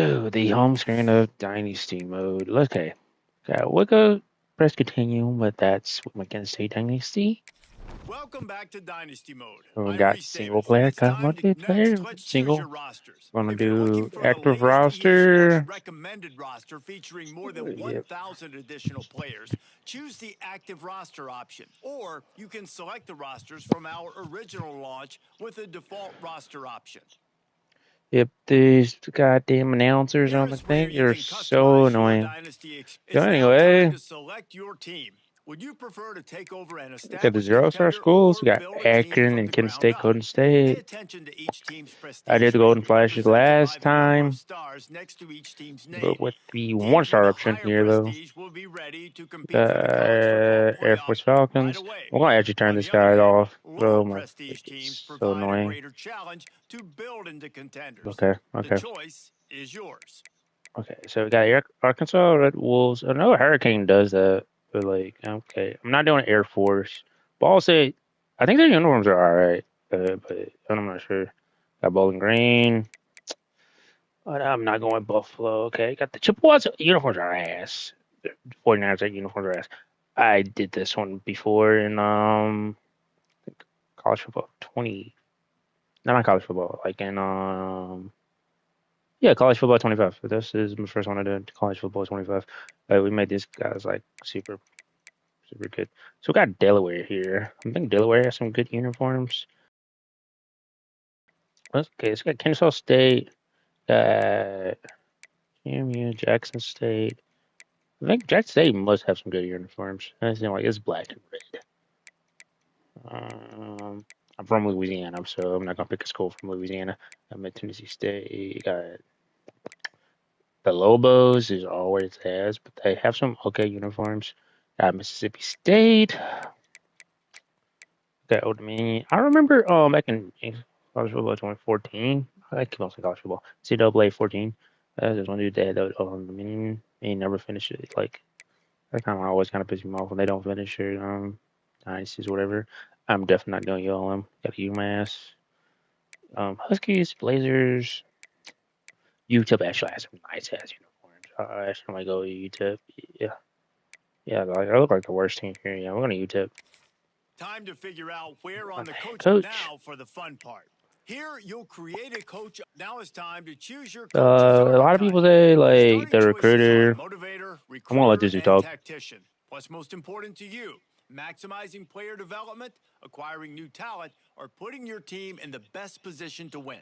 Ooh, the home screen of Dynasty mode. Okay. Okay, we'll go press continue, but that's against a Dynasty. Welcome back to Dynasty Mode. So we I'm got Reese single Davis, and player, it's got time to next. multiplayer, Let's choose your single. rosters. Gonna If you're looking do for the active latest EA Sports roster. recommended roster featuring more than Yep. 1,000 additional players, choose the active roster option. Or you can select the rosters from our original launch with the default roster option. Yep, these goddamn announcers on the Here's where thing you are can so customize your annoying. Dynasty. So It's now time anyway, to select your team. Would you prefer to take over an we got the established 0-star contender schools. or We got build a team Akron from and the Kent ground State, up? Golden Pay State. attention to each team's I did prestige the Golden rating, Flashes represented by last the number of time, stars next to each team's but name. with the Teams with 1-star a option higher here though. prestige will be ready to compete for the college football Air playoff Force right Falcons. away. I'm gonna actually turn On this the other guy hand, off. Oh lower my, prestige teams it's so provide a annoying. greater challenge to build into contenders. Okay, The okay, choice is yours. okay. So we got Arkansas Red Wolves. I know Hurricane does that, but like, okay, I'm not doing Air Force. But I'll say, I think their uniforms are alright, but I'm not sure. Got Bowling Green. But I'm not going Buffalo. Okay, got the Chippewas uniforms are ass. The 49ers uniforms are ass. I did this one before in college football 20. No, not college football. Like in yeah, college football 25. This is my first one I did. College football 25. We made these guys like super good. So we got Delaware here. I think Delaware has some good uniforms. Okay, it's got Kennesaw State, got CMU, Jackson State. I think Jackson State must have some good uniforms. It's like it's black and red. I'm from Louisiana, so I'm not gonna pick a school from Louisiana. I'm at Tennessee State. Got the Lobos is always has, but they have some okay uniforms. Got Mississippi State. Got Old Dominion. I remember back in college football 2014. I keep on saying college football. CAA 14. There's one dude that had Old Dominion. He never finished it. Like that kind of always kind of pisses me off when they don't finish it. Dynasties or whatever. I'm definitely not doing ULM. Got UMass. Huskies, Blazers, UTEP actually has some nice ass uniforms. I actually might go UTEP. Yeah, yeah. Like, I look like the worst team here. Yeah, we're gonna UTEP. Time to figure out where on the coach. Coach. Now for the fun part. Here, you'll create a coach. Now it's time to choose your coach's A lot of people archetype. say like Starting the choices are recruiter. motivator, I'm gonna let recruiter, this dude and talk. tactician. What's most important to you? Maximizing player development, acquiring new talent, or putting your team in the best position to win?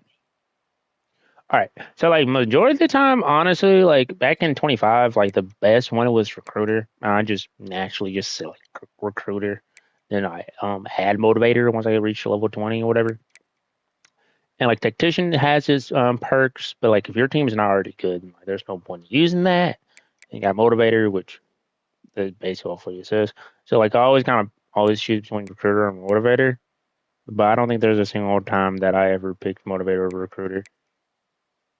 All right. So like majority of the time, honestly, like back in 25, like the best one was recruiter. I just naturally just said like recruiter. Then I had motivator once I reached level 20 or whatever. And like tactician has its perks, but like if your team is not already good, like, there's no point using that. You got motivator, which the baseball for you says. So like I always kind of always choose between recruiter and motivator, but I don't think there's a single time that I ever picked motivator over recruiter.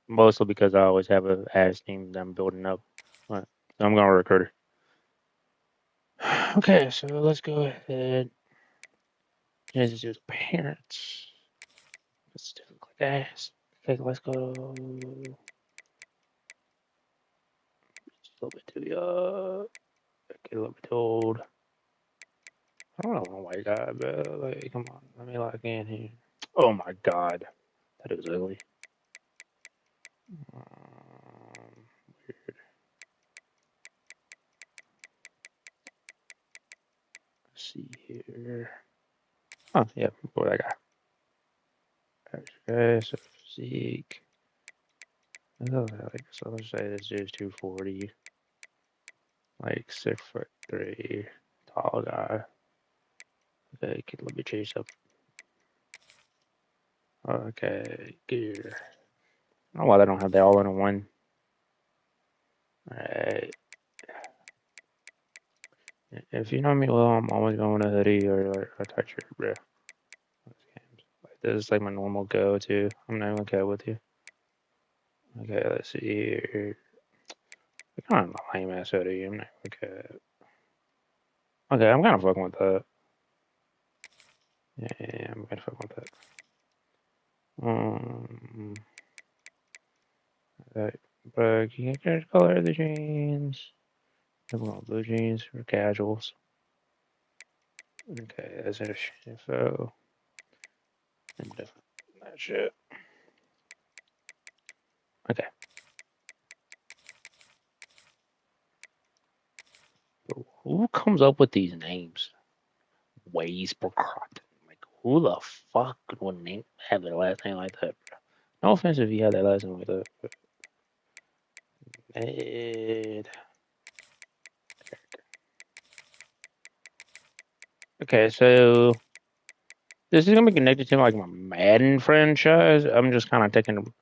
Mostly because I always have a ass team that I'm building up. Right. So I'm going recruiter. Okay, so let's go ahead. This is parents. Let's do click ass. Okay, let's go. Just a little bit too young. Get a little bit too old. I don't know why guy, but like, come on, let me lock in here. Oh my god, that is ugly. Weird. Let's see here. Oh yeah, boy, that guy. Okay, so physique. Like, so let's say this is 240, like 6'3", tall guy. Okay, let me chase up. Okay, gear. I don't know why they don't have that all in one. Alright. If you know me well, I'm always going to hoodie or a tight shirt, bro. Like, this is like my normal go-to. I'm not even gonna go with you. Okay, let's see here. Kind of a lame ass hoodie. I'm not okay. Okay, I'm kind of fucking with that. Yeah, I'm kind of fucking with that. That But you can change the color of the jeans. I'm going blue jeans for casuals. Okay, that's info. And that shit. Okay. Who comes up with these names? Ways per crop. Like, who the fuck would name have their last name like that, bro? No offense if you have that last name like that. But Ed. Okay, so this is gonna be connected to like my Madden franchise. I'm just kind of taking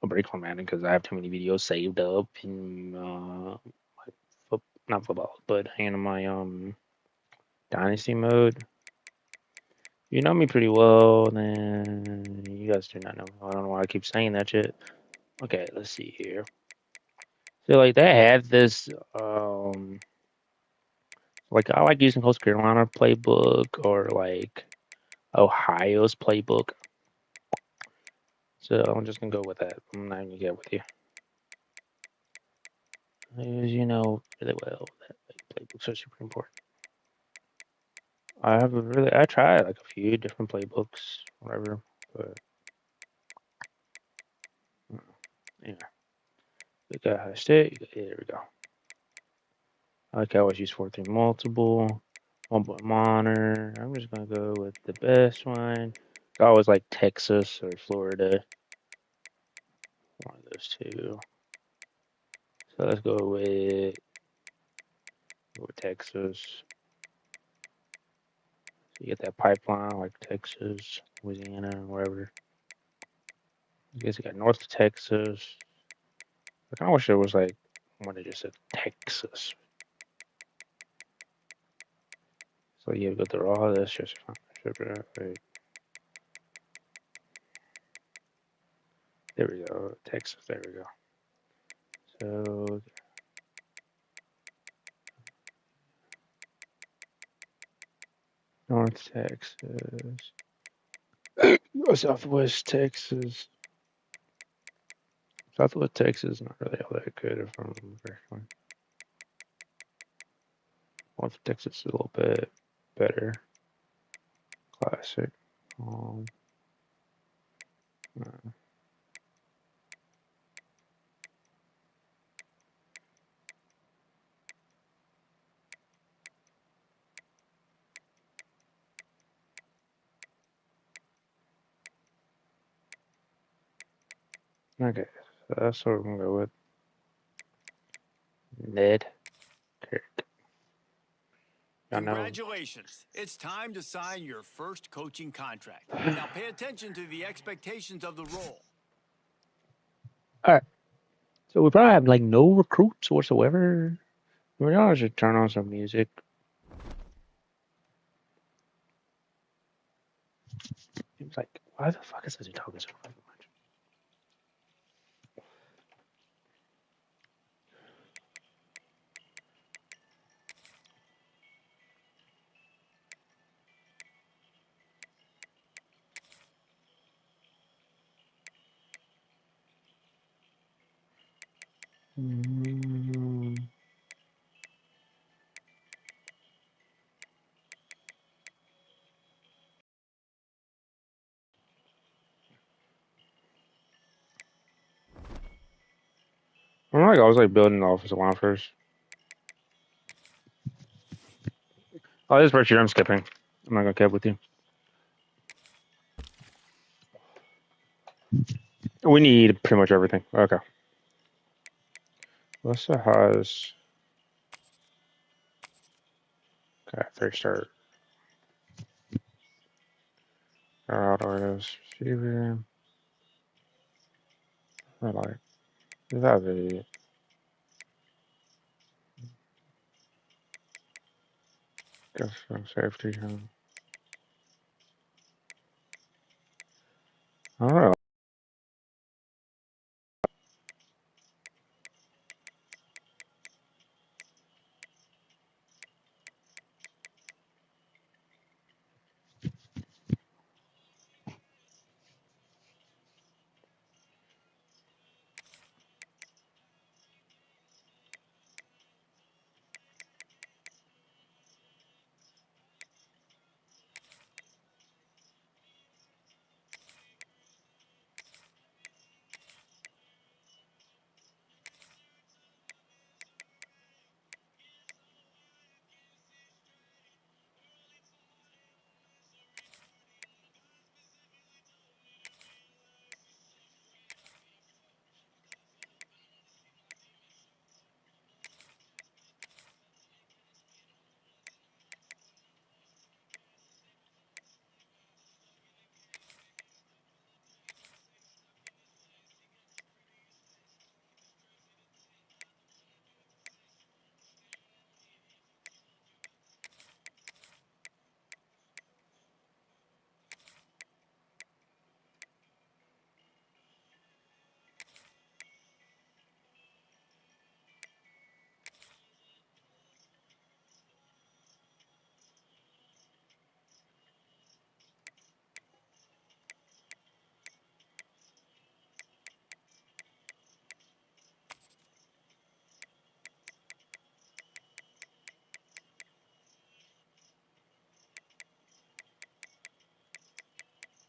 a break from Madden because I have too many videos saved up in like not football, but in my Dynasty mode. You know me pretty well, then you guys do not know. I don't know why I keep saying that shit. Okay, let's see here. So like they had this like I like using Coast Carolina playbook or like Ohio's playbook. So I'm just gonna go with that. I'm not gonna get with you. As you know really well that playbooks are super important. I tried like a few different playbooks, whatever, but yeah. We got high state. There we go. I like I always use 4-3 multiple, 1 point monitor. I'm just gonna go with the best one. I always like Texas or Florida. One of those two. So let's go with Texas. So you get that pipeline like Texas, Louisiana, wherever. I guess you got North Texas. I kind of wish there was like one that just said Texas. So you go through all this. Just wait. There we go, Texas. There we go. So North Texas, Southwest Texas. Southwest Texas not really all that good if I remember correctly. North Texas is a little bit better. Classic. Um, uh, okay, so that's what we're gonna go with. Ned Kirk. Y'all know. Congratulations. It's time to sign your first coaching contract. Now pay attention to the expectations of the role. All right. So we probably have like no recruits whatsoever. We probably should turn on some music. It's like, why the fuck is he talking so fucking much? I'm like, I was like building the offensive line first. Oh, this first year I'm skipping. I'm not gonna cap with you. We need pretty much everything. Okay. Melissa has okay, first start. Out artist receiver. I like that video. Guess from safety. I don't know.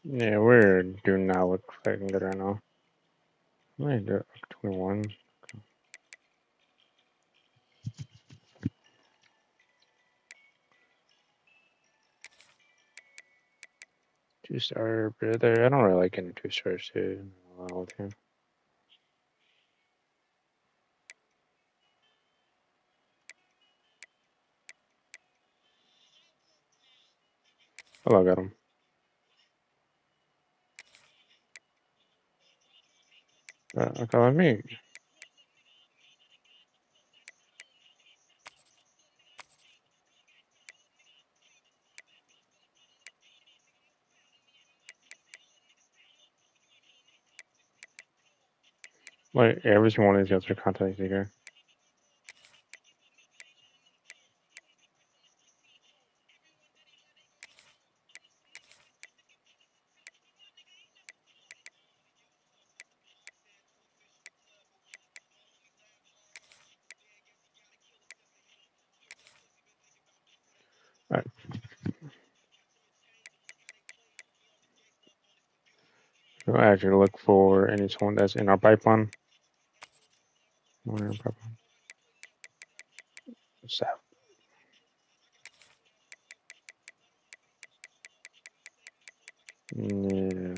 Yeah, we're do not look fucking good right now. I do 21. Two-star, but I don't really like any two stars too. All the time. Oh, I got him. Okay, let me. Like every single one of these guys are contact seeker. Alright, so I actually look for any someone that's in our pipeline. So, yeah.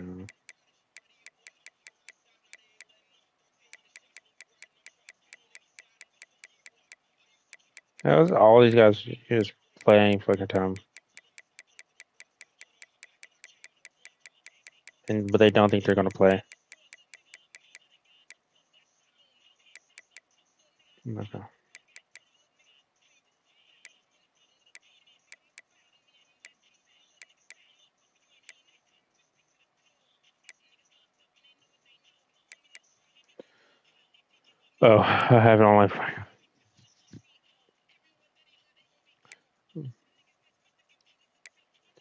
All these guys just playing fucking time, but they don't think they're gonna play. Okay. Oh, I have it on my.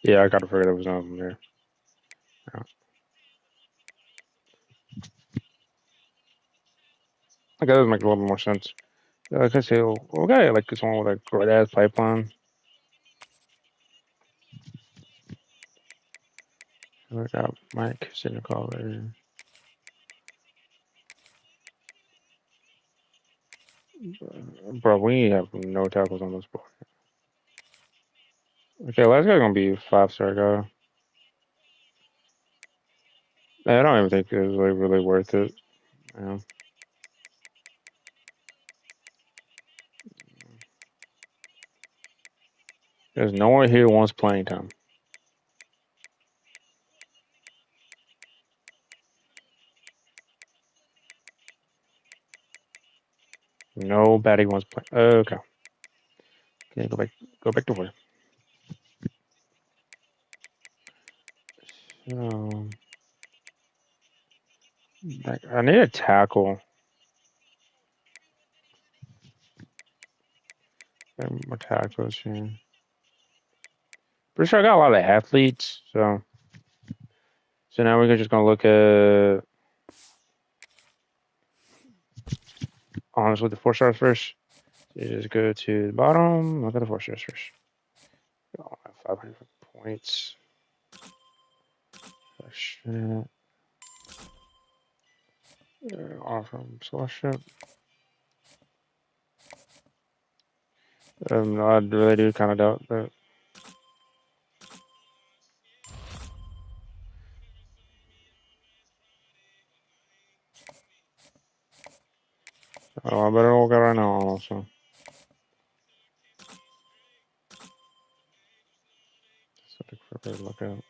Yeah, I gotta figure there was none of them there. Yeah. I guess it makes a little bit more sense. Like I say, we got like someone with a great ass pipeline. We got Mike sitting call there. Bro, we have no tackles on this board. Okay, last guy's gonna be a 5-star guy. I don't even think it's like really worth it. Yeah. There's no one here who wants playing time. Nobody wants play. Okay. Okay, go back. Go back to work. So, I need a tackle. More tackles here. Pretty sure I got a lot of athletes. So now we're just gonna look at honestly the 4-stars first. So you just go to the bottom. Look at the 4-stars first. 500 points. Shit. Awesome scholarship. No, I really do kind of doubt that. Oh, I better look at right now also. Something for a look at.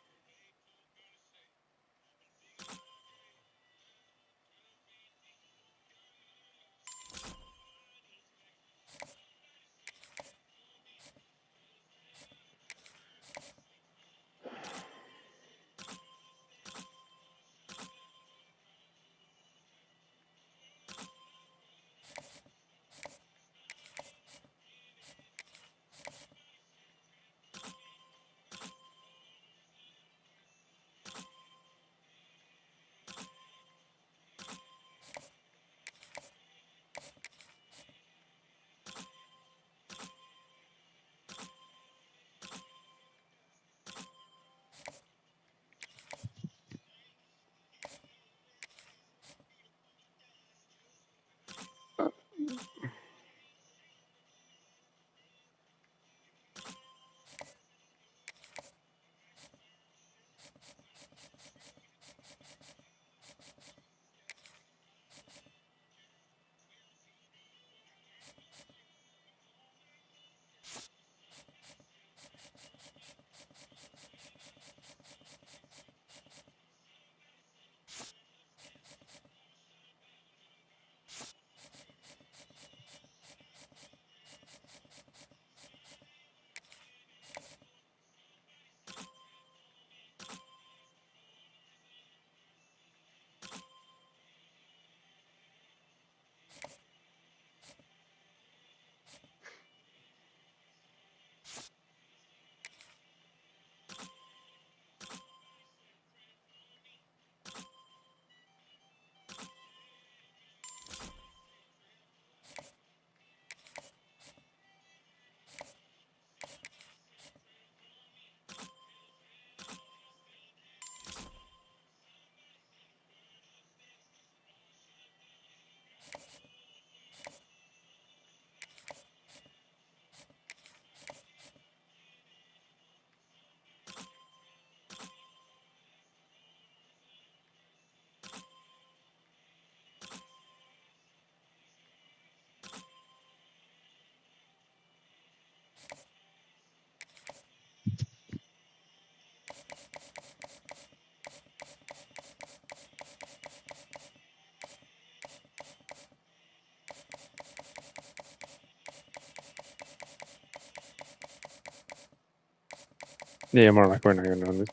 Yeah, more like we're not gonna know this.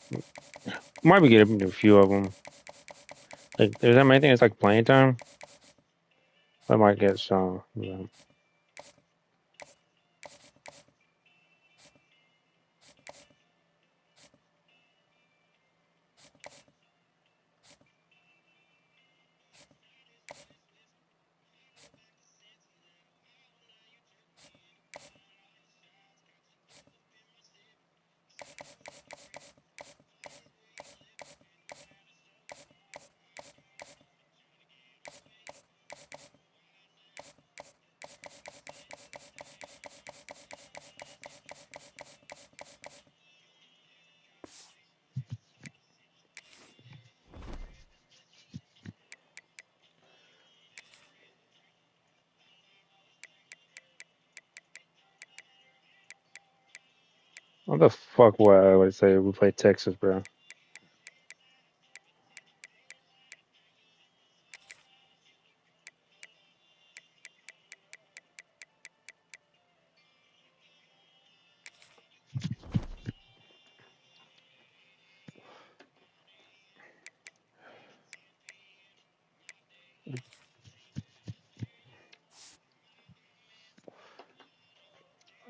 Might be getting a few of them. Like, there's that many things like playing time. I might get some. Yeah. What the fuck would I would say we play Texas, bro?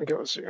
Okay, let's see.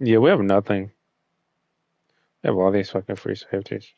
Yeah, we have nothing. We have all these fucking free safeties.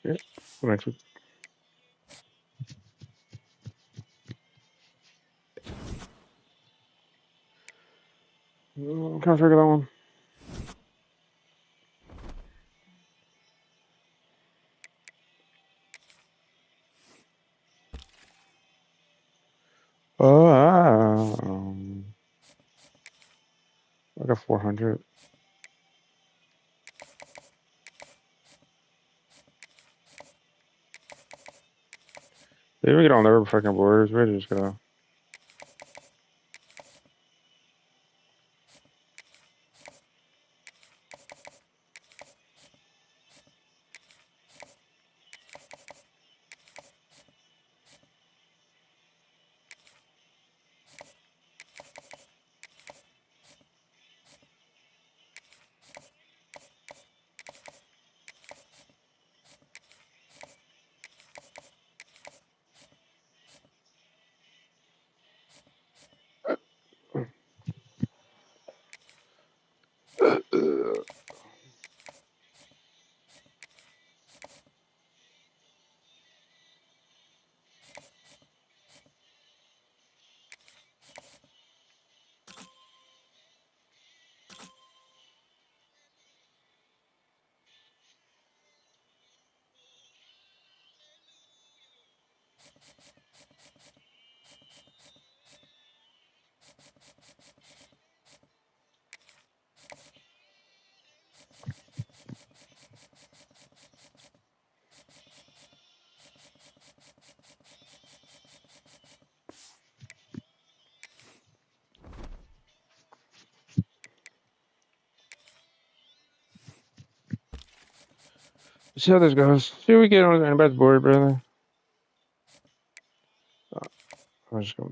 Yeah. Next week. Can't figure that one. I got 400. They even get on their fucking borders. We're just gonna. See how this goes. See what we get on anybody's board, brother. just gonna,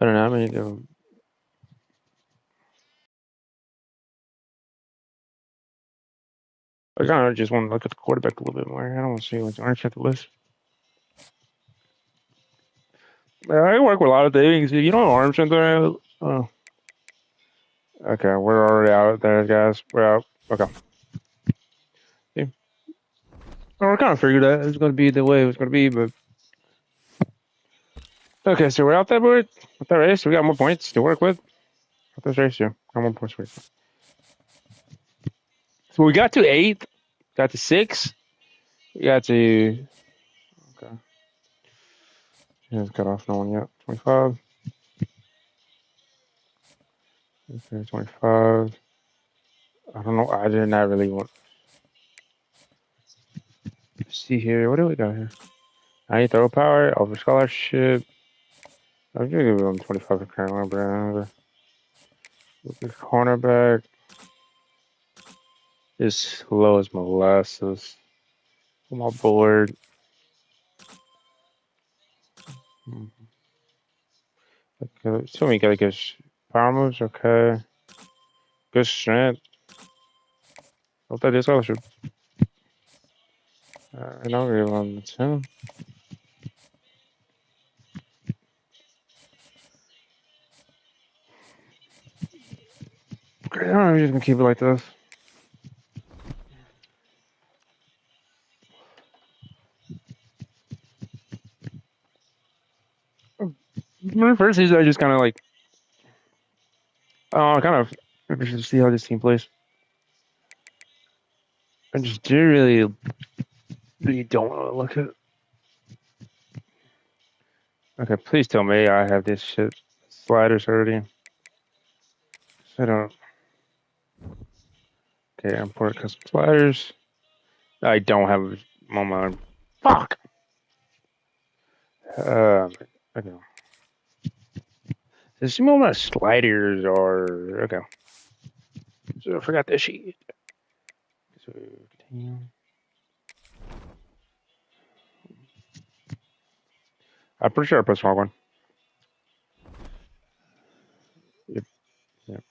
I don't know. I mean, I kind of just want to look at the quarterback a little bit more. I don't want to see what's orange at the list. I work with a lot of things. You know, arms in there. Oh, okay. We're already out there, guys. We're out. Okay. Yeah. Well, we kind of figured that it was going to be the way it was going to be, but okay. So we're out that board with that race. We got more points to work with. With this race, yeah, got more points. So we got to eighth, got to six, we got to okay. Yeah, it's cut off no one yet. 25. Okay, 25. I don't know. I did not really want. Let's see here. What do we got here? I need throw power over scholarship. I'm gonna give him 25 for Carolina Brown. The cornerback is slow as molasses. On my board. Okay, so we gotta get power moves. Okay, good strength. Hope that is scholarship. And I'll give him 10. Okay, I'm just gonna keep it like this. My first season, I just kind of like, kind of just see how this team plays. I just do really don't want to look at. Okay, please tell me I have this shit sliders already. I don't. Okay, import custom sliders. I don't have them on my. Fuck. Okay. This some of my sliders are okay. So I forgot this sheet. So continue. I'm pretty sure I pressed the wrong one. Yep. Yep.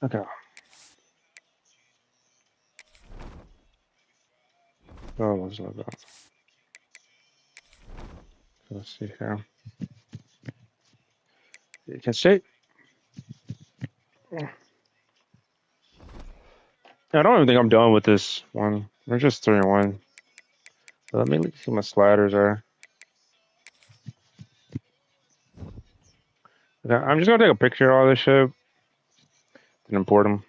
Okay. Oh, what's that about? Let's see here. You can see. I don't even think I'm done with this one. We're just 3-1. So let me see what my sliders are. Okay, I'm just gonna take a picture of all this shit and import them.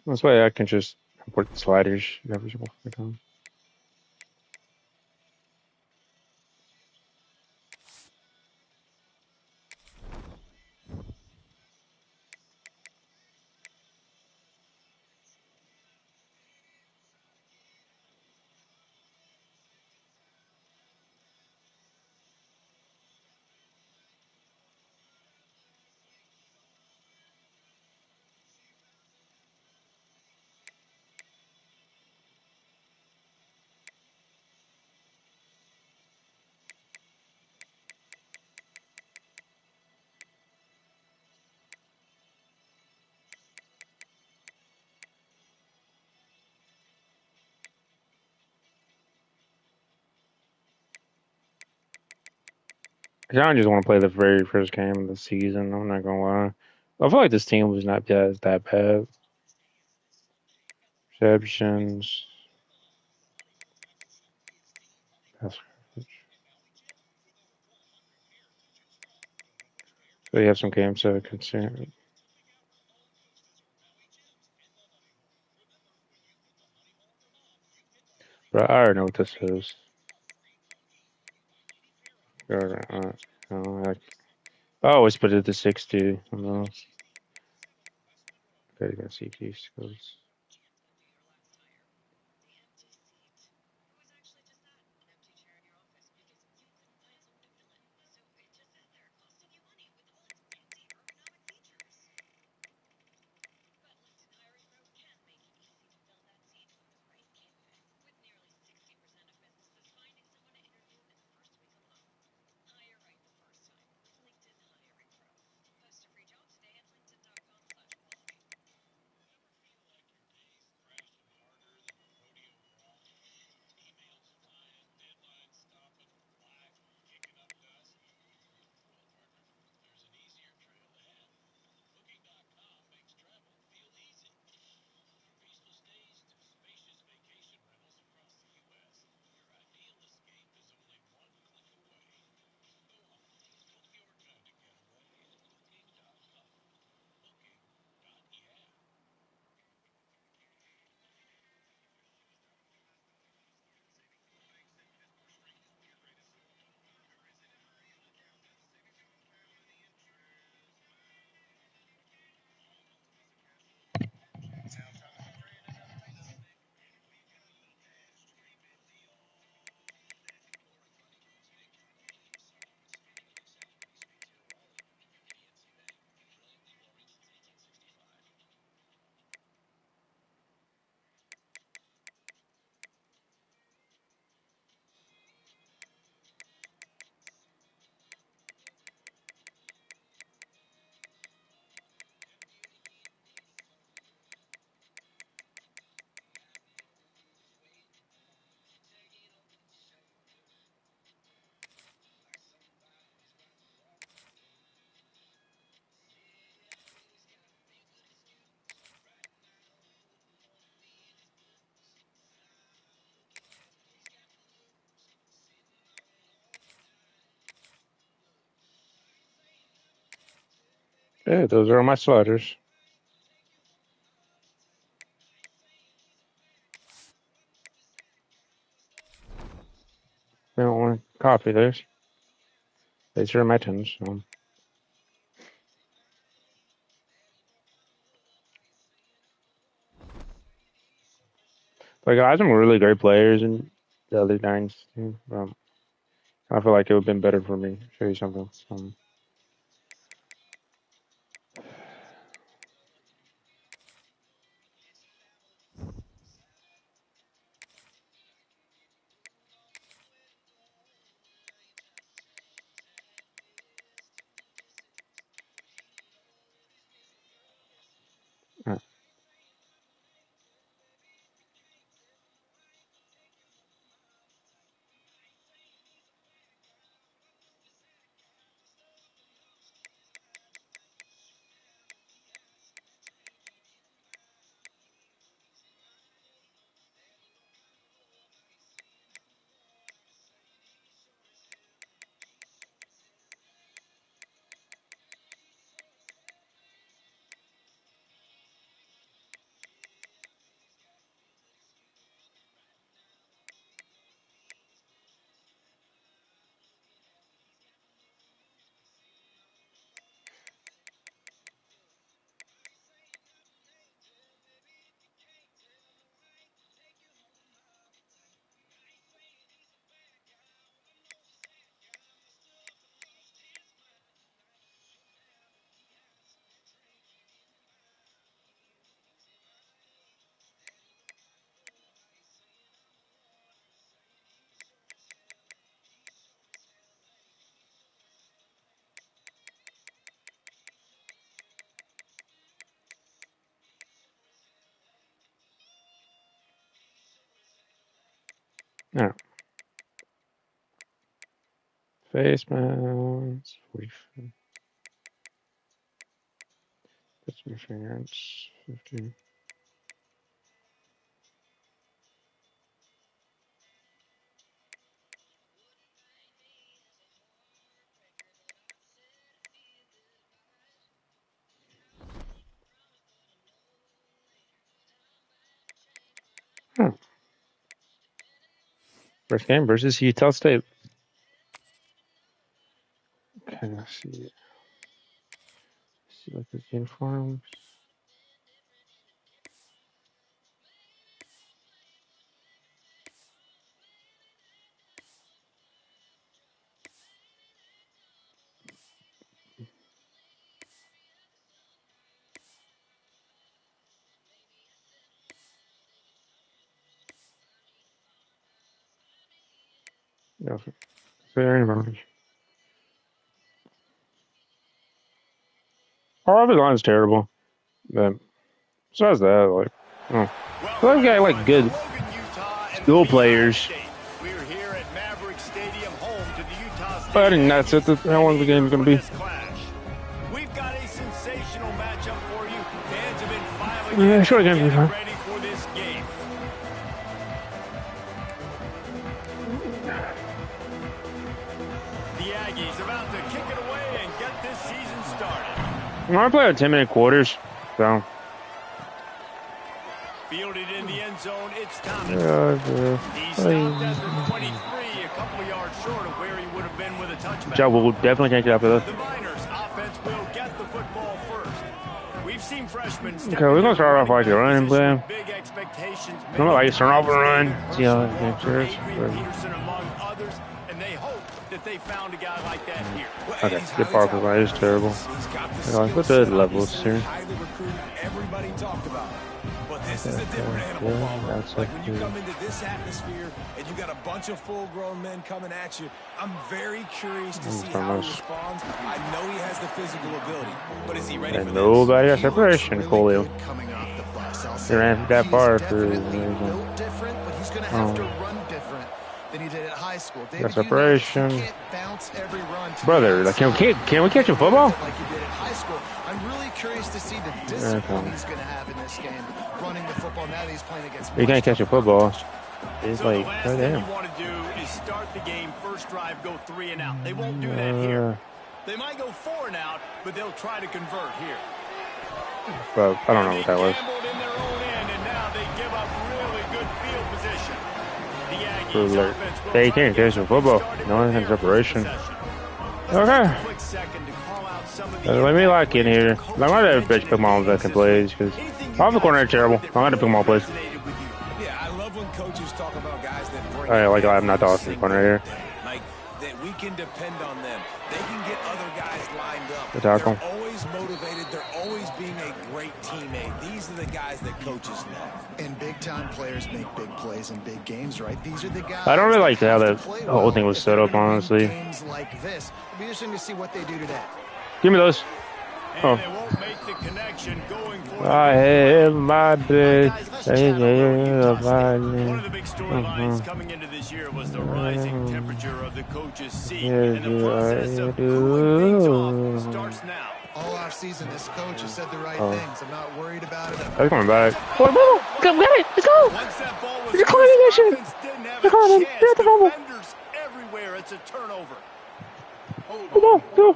This way I can just import the sliders every single time. 'Cause I just want to play the very first game of the season. I'm not gonna lie. I feel like this team was not that bad. Receptions. Pass coverage. So you have some games that are concerned. But I already know what this is. Like, I always put it to 60. I know. Okay, you got CT skills. Yeah, those are all my sliders. I don't want to copy those. These are my tens. Like I had some really great players in the other Dynasty. I feel like it would have been better for me. Show you something. Uh, yeah. Face masks. 40. Customer fingerprints. 50. Huh. First game versus Utah State. Okay, let's see. See like his uniforms. Yeah, fair enough. Our offensive line's terrible, but besides that, like, oh, Welcome, those guys everyone, like to good Logan, Utah, and skill the Big Sky players. State. We're here at Maverick Stadium, home to the Utah State. But I think that's it. How long the game's gonna be? We've got a sensational matchup for you. Fans have been filing Yeah, in sure, and game getting fine. ready for this game. The Aggies about to kick it away and get this season started. I play at 10-minute quarters, so. Fielded in the end zone, it's Thomas. He stopped at the 23, a couple of yards short of where he would have been with a touchback. Joe will definitely take it after this. The Miners offense will get the football first. We've seen freshmen. Okay, we're gonna start off like a running play. Big expectations. I'm gonna like start off a run. See how it Adrian goes. Peterson among others, and they hope that they found a guy like that here. Okay, good part of it is terrible. What's the levels here? Everybody talked about it. But this is a different animal, Palmer. Like when you come into this atmosphere and you got a bunch of full-grown men coming at you, I'm very curious to see how he responds. I know he has the physical ability, but is he ready for this? Nobody has separation, Colio. Coming off the bus, He ran that far for built different, but he's going to have to run different than he did at high school. David, separation. you can't bounce every run. Brother, like, can we catch a football? Like you did at high school. I'm really curious to see the discipline he's going to have in this game, running the football now that he's playing against. You can't catch a football. It's So like, the last oh, thing damn. you want to do is start the game, first drive, go 3 and out. They won't do that here. They might go 4 and out, but they'll try to convert here. But I don't know what that was. Gambled in their own end, and now they give up really good field position. The Aggies Brother, offense will they try can't to get catch a football. started No one with has their separation. possession. Okay. Quick second to call out some of the Let me lock in here. I'm gonna bitch pick my own that can plays because off the corner is terrible. I'm gonna pick them all plays. Yeah, I love when coaches talk about guys that bring I'm not the offensive corner here. like that we can depend on them. They can get other guys lined up. The tackle. They're always motivated. They're always being a great teammate. These are the guys that coaches love. And big-time players make big plays in big games, right? These are the guys. I don't really like how that that have to play whole well thing was if set they're up, gonna win honestly. Games like this. It'll be interesting to see what they do today. Give me those. And Oh. they won't make the connection going for I have my bed. One of the big storylines coming into this year was the rising temperature of the coach's seat. And the process of cooling things off starts now. All offseason, this coach has said the right Oh. things. I'm not worried about it. I'm coming back. Oh, no. Come get it. Let's go. Once that ball was You're climbing that loose, shit. offense didn't have You're a climbing. chance. You're at the bubble. Defenders everywhere. It's a turnover. Come on. Go.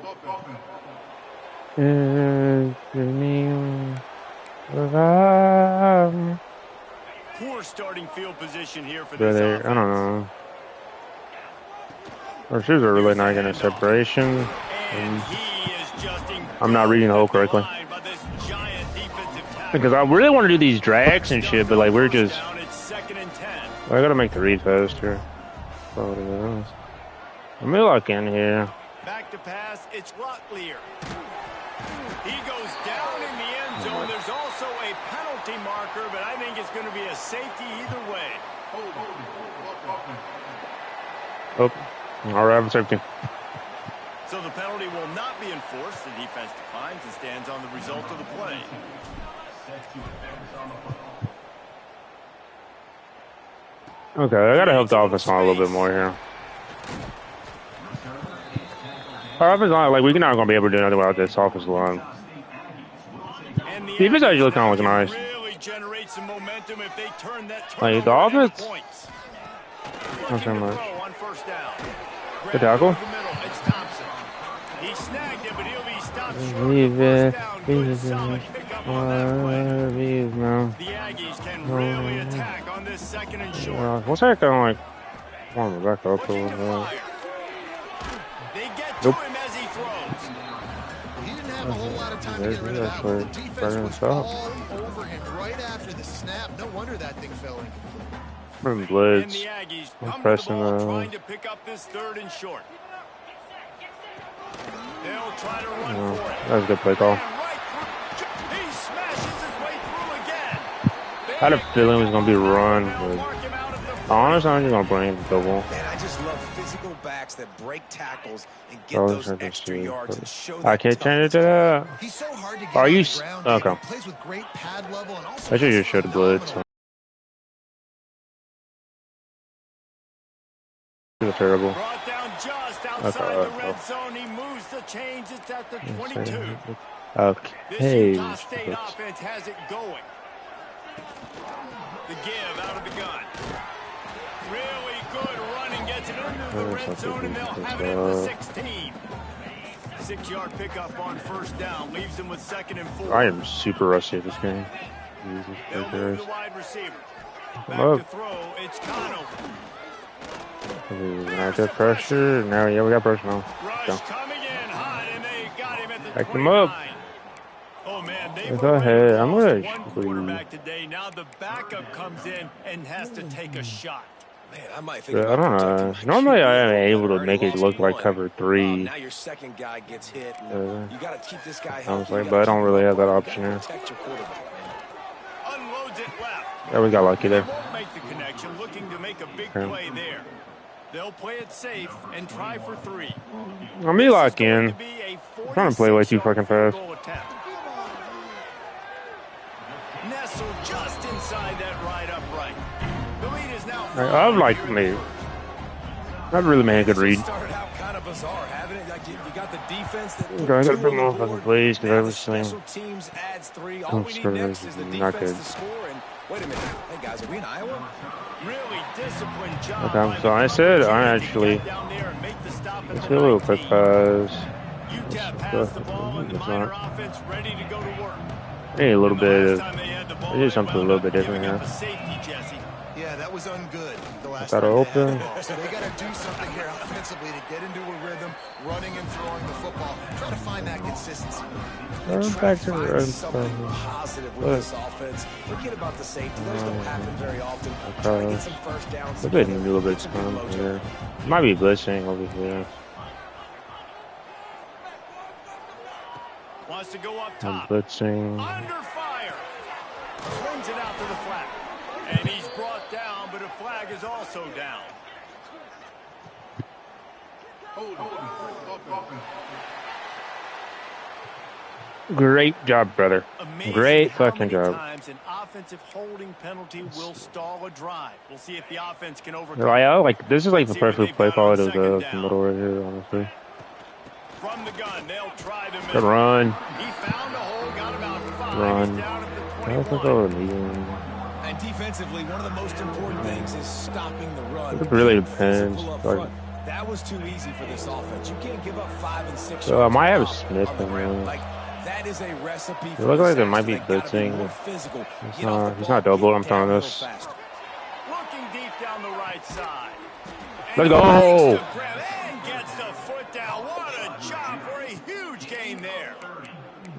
Poor starting field position here for this Brother, offense. I don't know. Our shoes are really not getting a separation. And he is just I'm not reading the hole correctly. by this giant defensive tackle. Because I really want to do these drags and shit, but like we're just. Down, it's 2nd and 10. I gotta make the read faster. What it is. Let me lock in here. Back to pass, it's Rotlier. He goes down in the end zone. There's also a penalty marker, but I think it's going to be a safety either way. Oh, all right, I'm safety. So the penalty will not be enforced. The defense declines and stands on the result of the play. Okay, I gotta help the offense on a little bit more here. Our offensive line, like, we're not going to be able to do nothing without this offensive line. Defense actually kind of looking nice. Really generate some momentum if they turn that Like, the offense. Not so much. Good tackle. He snagged it, but he'll be stopped short. Leave it. Good solid pickup on that play. The Aggies can really attack on this second and short. What's that kind of like? Oh, back up. They get to him as he throws. He didn't have a whole lot of time to get rid of that one. The defense was all over him right after the snap. No wonder that thing fell in. From blitz. And the Aggies come Pressing to the ball, trying to pick up this third and short. They'll try to run for it. That was a good play call. He smashes his way through again. I had a feeling it was going to be a run. But honestly, I'm just going to bring the double. Man, I just love physical backs that break tackles and get those extra yards and show I can't change it to that. He's so hard to get Are you? ground, Okay. He plays with great pad level and also I should just show the blitz. It's terrible. Brought down just outside the red zone. He moves the chains. It's at the 22. Okay. This Utah State offense has it going. The give out of the gun. Really good running. Gets it into the red zone, and they'll have it at the 16. 6-yard pickup on first down. Leaves them with 2nd and 4. I am super rusty at this game. They'll move the wide receiver. Back to throw. It's Conover. Not that pressure. No, yeah, we got pressure now. Rush coming in hot, and they got him at the Back 29. them up. Oh man, they Go ahead. I'm gonna one quarterback today. Now the backup comes in and has to take a shot. Man, I might think I don't know. Normally, I am able to make it look like cover 3. Now your second guy gets hit. You got to keep this guy healthy. But I don't really have that option here. Protect your quarterback, man. Unloads it left. Yeah, we got lucky there. Won't make the connection. Looking to make a big play there. They'll play it safe and try for 3. Let me lock in. I'm trying to play way too fucking fast. Nestle just inside that right upright. The lead is now. I've like me. I've really made a good read. Started out kind of bizarre, haven't it? Like you got the defense that I gotta put more fucking plays because I was saying. special teams adds 3. All we need next is the defense to score. And wait a minute, hey guys, are we in Iowa? Really disciplined job. Okay, so I said I actually. Let's go a little quick pass. UTEP has the ball and the minor offense ready to go to work. Hey, a little bit of. I did something a little bit different here. Yeah, that was ungood. The last Got to open. So they got to do something here offensively to get into a rhythm, running and throwing the football. Try to find that consistency. Back to the Something positive with this offense. Forget about the safety. Those don't happen very often. Try to get some first downs. A little bit of time here. Might be blitzing over here. Wants to go up I'm top. blitzing. Under fire. Swings it out to the flat. And he's brought down, but a flag is also down. Great job, brother. Amazing Great how fucking many job. times an offensive holding penalty will stall a drive. We'll see if the offense can overcome. Like this is like the perfect play call of the middle right here, honestly. From the gun, they'll try the Good run. He found a hole, got about 5. Run. He's down at the I don't think 21. I would need him. And defensively, one of the most important things is stopping the run. It really depends. Like, that was too easy for this offense. You can't give up 5 and 6 So I yards might have on Smith the in ground. there. Like, that is a recipe for It looks like there disaster. might be They gotta blitzing. more physical. He's Get off the not ball, double, get I'm telling down this. real fast. Looking deep down the right side. Let's go. And gets the foot down. What a job for a huge gain there.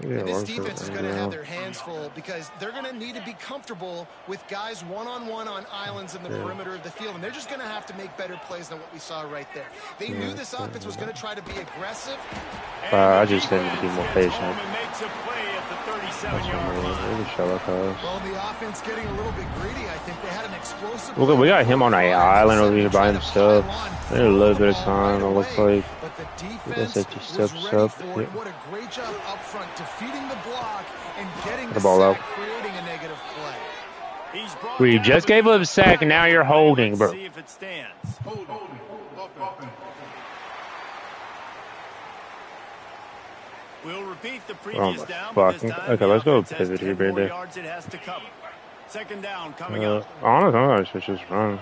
Yeah, This defense is going to have their hands full because they're going to need to be comfortable with guys one-on-one on islands in the perimeter of the field, and they're just going to have to make better plays than what we saw right there. They knew this offense was going to try to be aggressive. I just need to be more patient. Makes a play at the 37-yard line. Well, the offense getting a little bit greedy. I think they had an explosive. Look, we got him on an island over here by himself. They had a little bit of time. It looks like. But the That's defense it, was steps ready up. for it. What a great job up front, defeating the block and getting The the ball sack, out. creating a negative play. We just gave up a sack, and now you're holding, bro. See if it stands. We'll repeat the Oh previous my down, but this fucking. time Okay, the let's go offense has pivot here, 10 more baby. yards it has to cover. Second down coming up. Honestly, I should just run.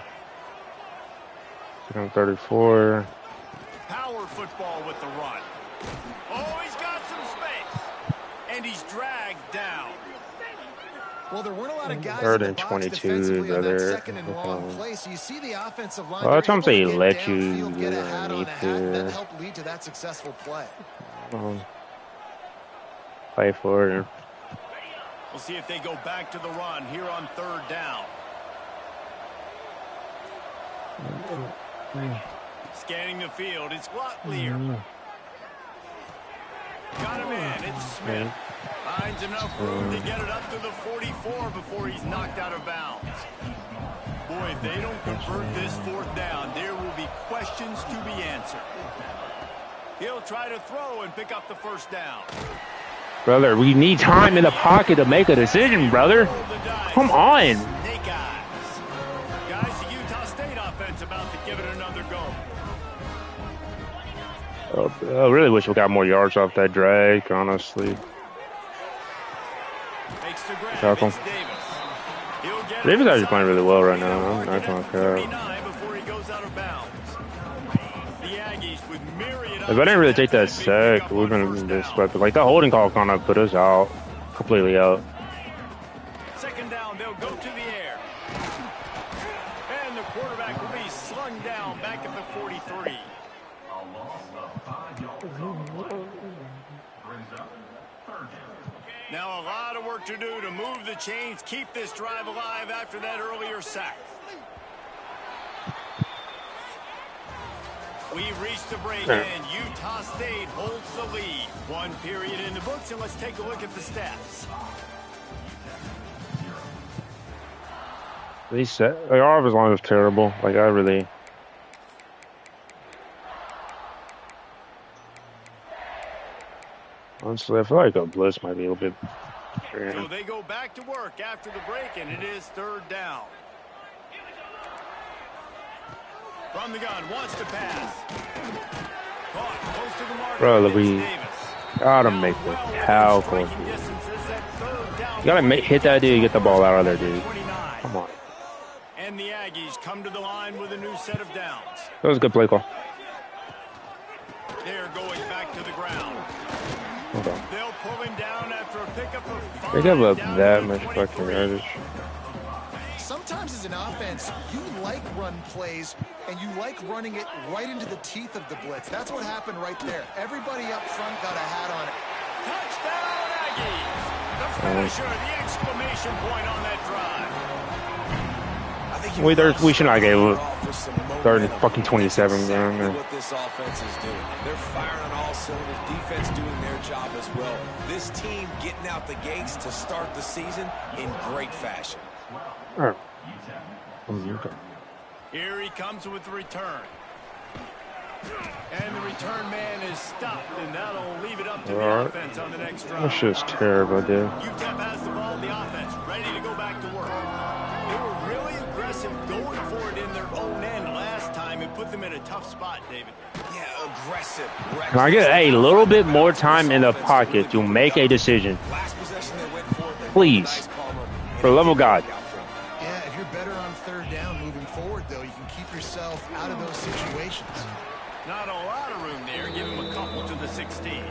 Second 34. Power football with the run. Oh, he's got some space. And he's dragged down. Well, there weren't a lot of guys Third in the and box 22, defensively on that brother. second and long play. So you see the offensive line. Well, that's what I'm saying. Get Let you downfield, get a hat on underneath a hat, and that here. helped lead to that successful play. Play for it. We'll see if they go back to the run here on third down. Scanning the field, it's Locklear. Got him in, it's Smith. Finds enough room to get it up to the 44 before he's knocked out of bounds. Boy, if they don't convert this fourth down, there will be questions to be answered. He'll try to throw and pick up the first down. Brother, we need time in the pocket to make a decision, brother. Come on. Snake eyes. Guys, the Utah State offense about to give it another go. I really wish we got more yards off that drag, honestly. Makes the grab. Tackle. It's Davis. He'll get Davis it actually playing really well right inside. now. I'm not gonna care. 39 before he goes out of bounds. The Aggies with myriad If I didn't really take that options that may pick sack, up we're on gonna first be down. disrespectful. Like, the holding call kind of put us out. Completely out. Second down, they'll go to the air. And the quarterback will be slung down back at the 43. Now a lot of work to do to move the chains, keep this drive alive after that earlier sack. We've reached the break, and Utah State holds the lead. One period in the books, and let's take a look at the stats. These set, like, our offensive line was terrible. Like, I really. Honestly, I feel like a blitz might be a little bit. So they go back to work after the break, and it is third down. From the gun, wants to pass. Caught close to the mark. Bro, we gotta make the cow close. You gotta hit that dude, get the ball out of there, dude. Come on. And the Aggies come to the line with a new set of downs. That was a good play call. They're going back to the ground. Okay. They'll pull him down after a pickup of 5. They give up that much fucking yardage. Sometimes as an offense, you like run plays, and you like running it right into the teeth of the blitz. That's what happened right there. Everybody up front got a hat on it. Touchdown, Aggies! The finisher, the exclamation point on that drive. We should not give up. Third and fucking 27, man. What this offense is doing. They're firing on all cylinders. Defense doing their job as well. This team getting out the gates to start the season in great fashion. Right. Here he comes with the return. And the return man is stopped, and that'll leave it up to the offense on the next drive. That's just terrible, dude. UTEP has the ball, the offense ready to go back to work. They were really aggressive going for it in their own end last time and put them in a tough spot, David. Yeah, aggressive. Can I get a little bit more time in the pocket to make a decision? Please. For the love of God. Yeah, if you're better on third down moving forward, though, you can keep yourself out of those situations. Not a lot of room there. Give him a couple to the 16.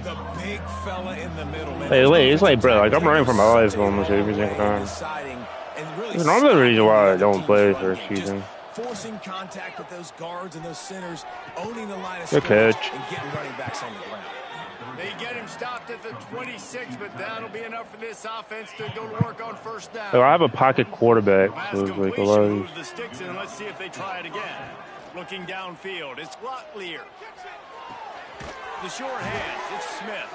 The big fella in the middle. Hey, wait, it's like, bro, like, I'm running for my life almost every single time. There's another reason why I don't play first season. Forcing contact with those guards and those centers, owning the line of Good scrimmage, catch. and getting running backs on the ground. They get him stopped at the 26, but that'll be enough for this offense to go to work on first down. So I have a pocket quarterback, Pass so it's like a completion lot of moves the sticks in. Let's see if they try it again. Looking downfield, it's Locklear. The short hands, it's Smith.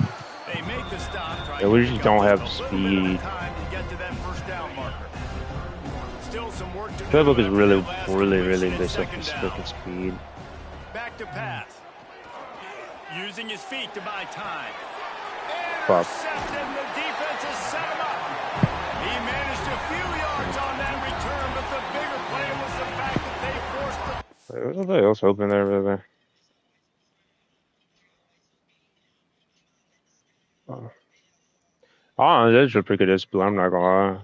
They make the stop. Yeah, we just don't have speed. Time to get to that first down marker. Still some work to do. Playbook is really Completion messed up second his down. fucking speed. Back to pass. Using his feet to buy time. Fuck. Intercepted, and the defense has set him up. He managed a few yards on that return, but the bigger play was the fact that they forced the... Wait, was somebody else open there, brother? Oh, that's a pretty good display. I'm not gonna lie.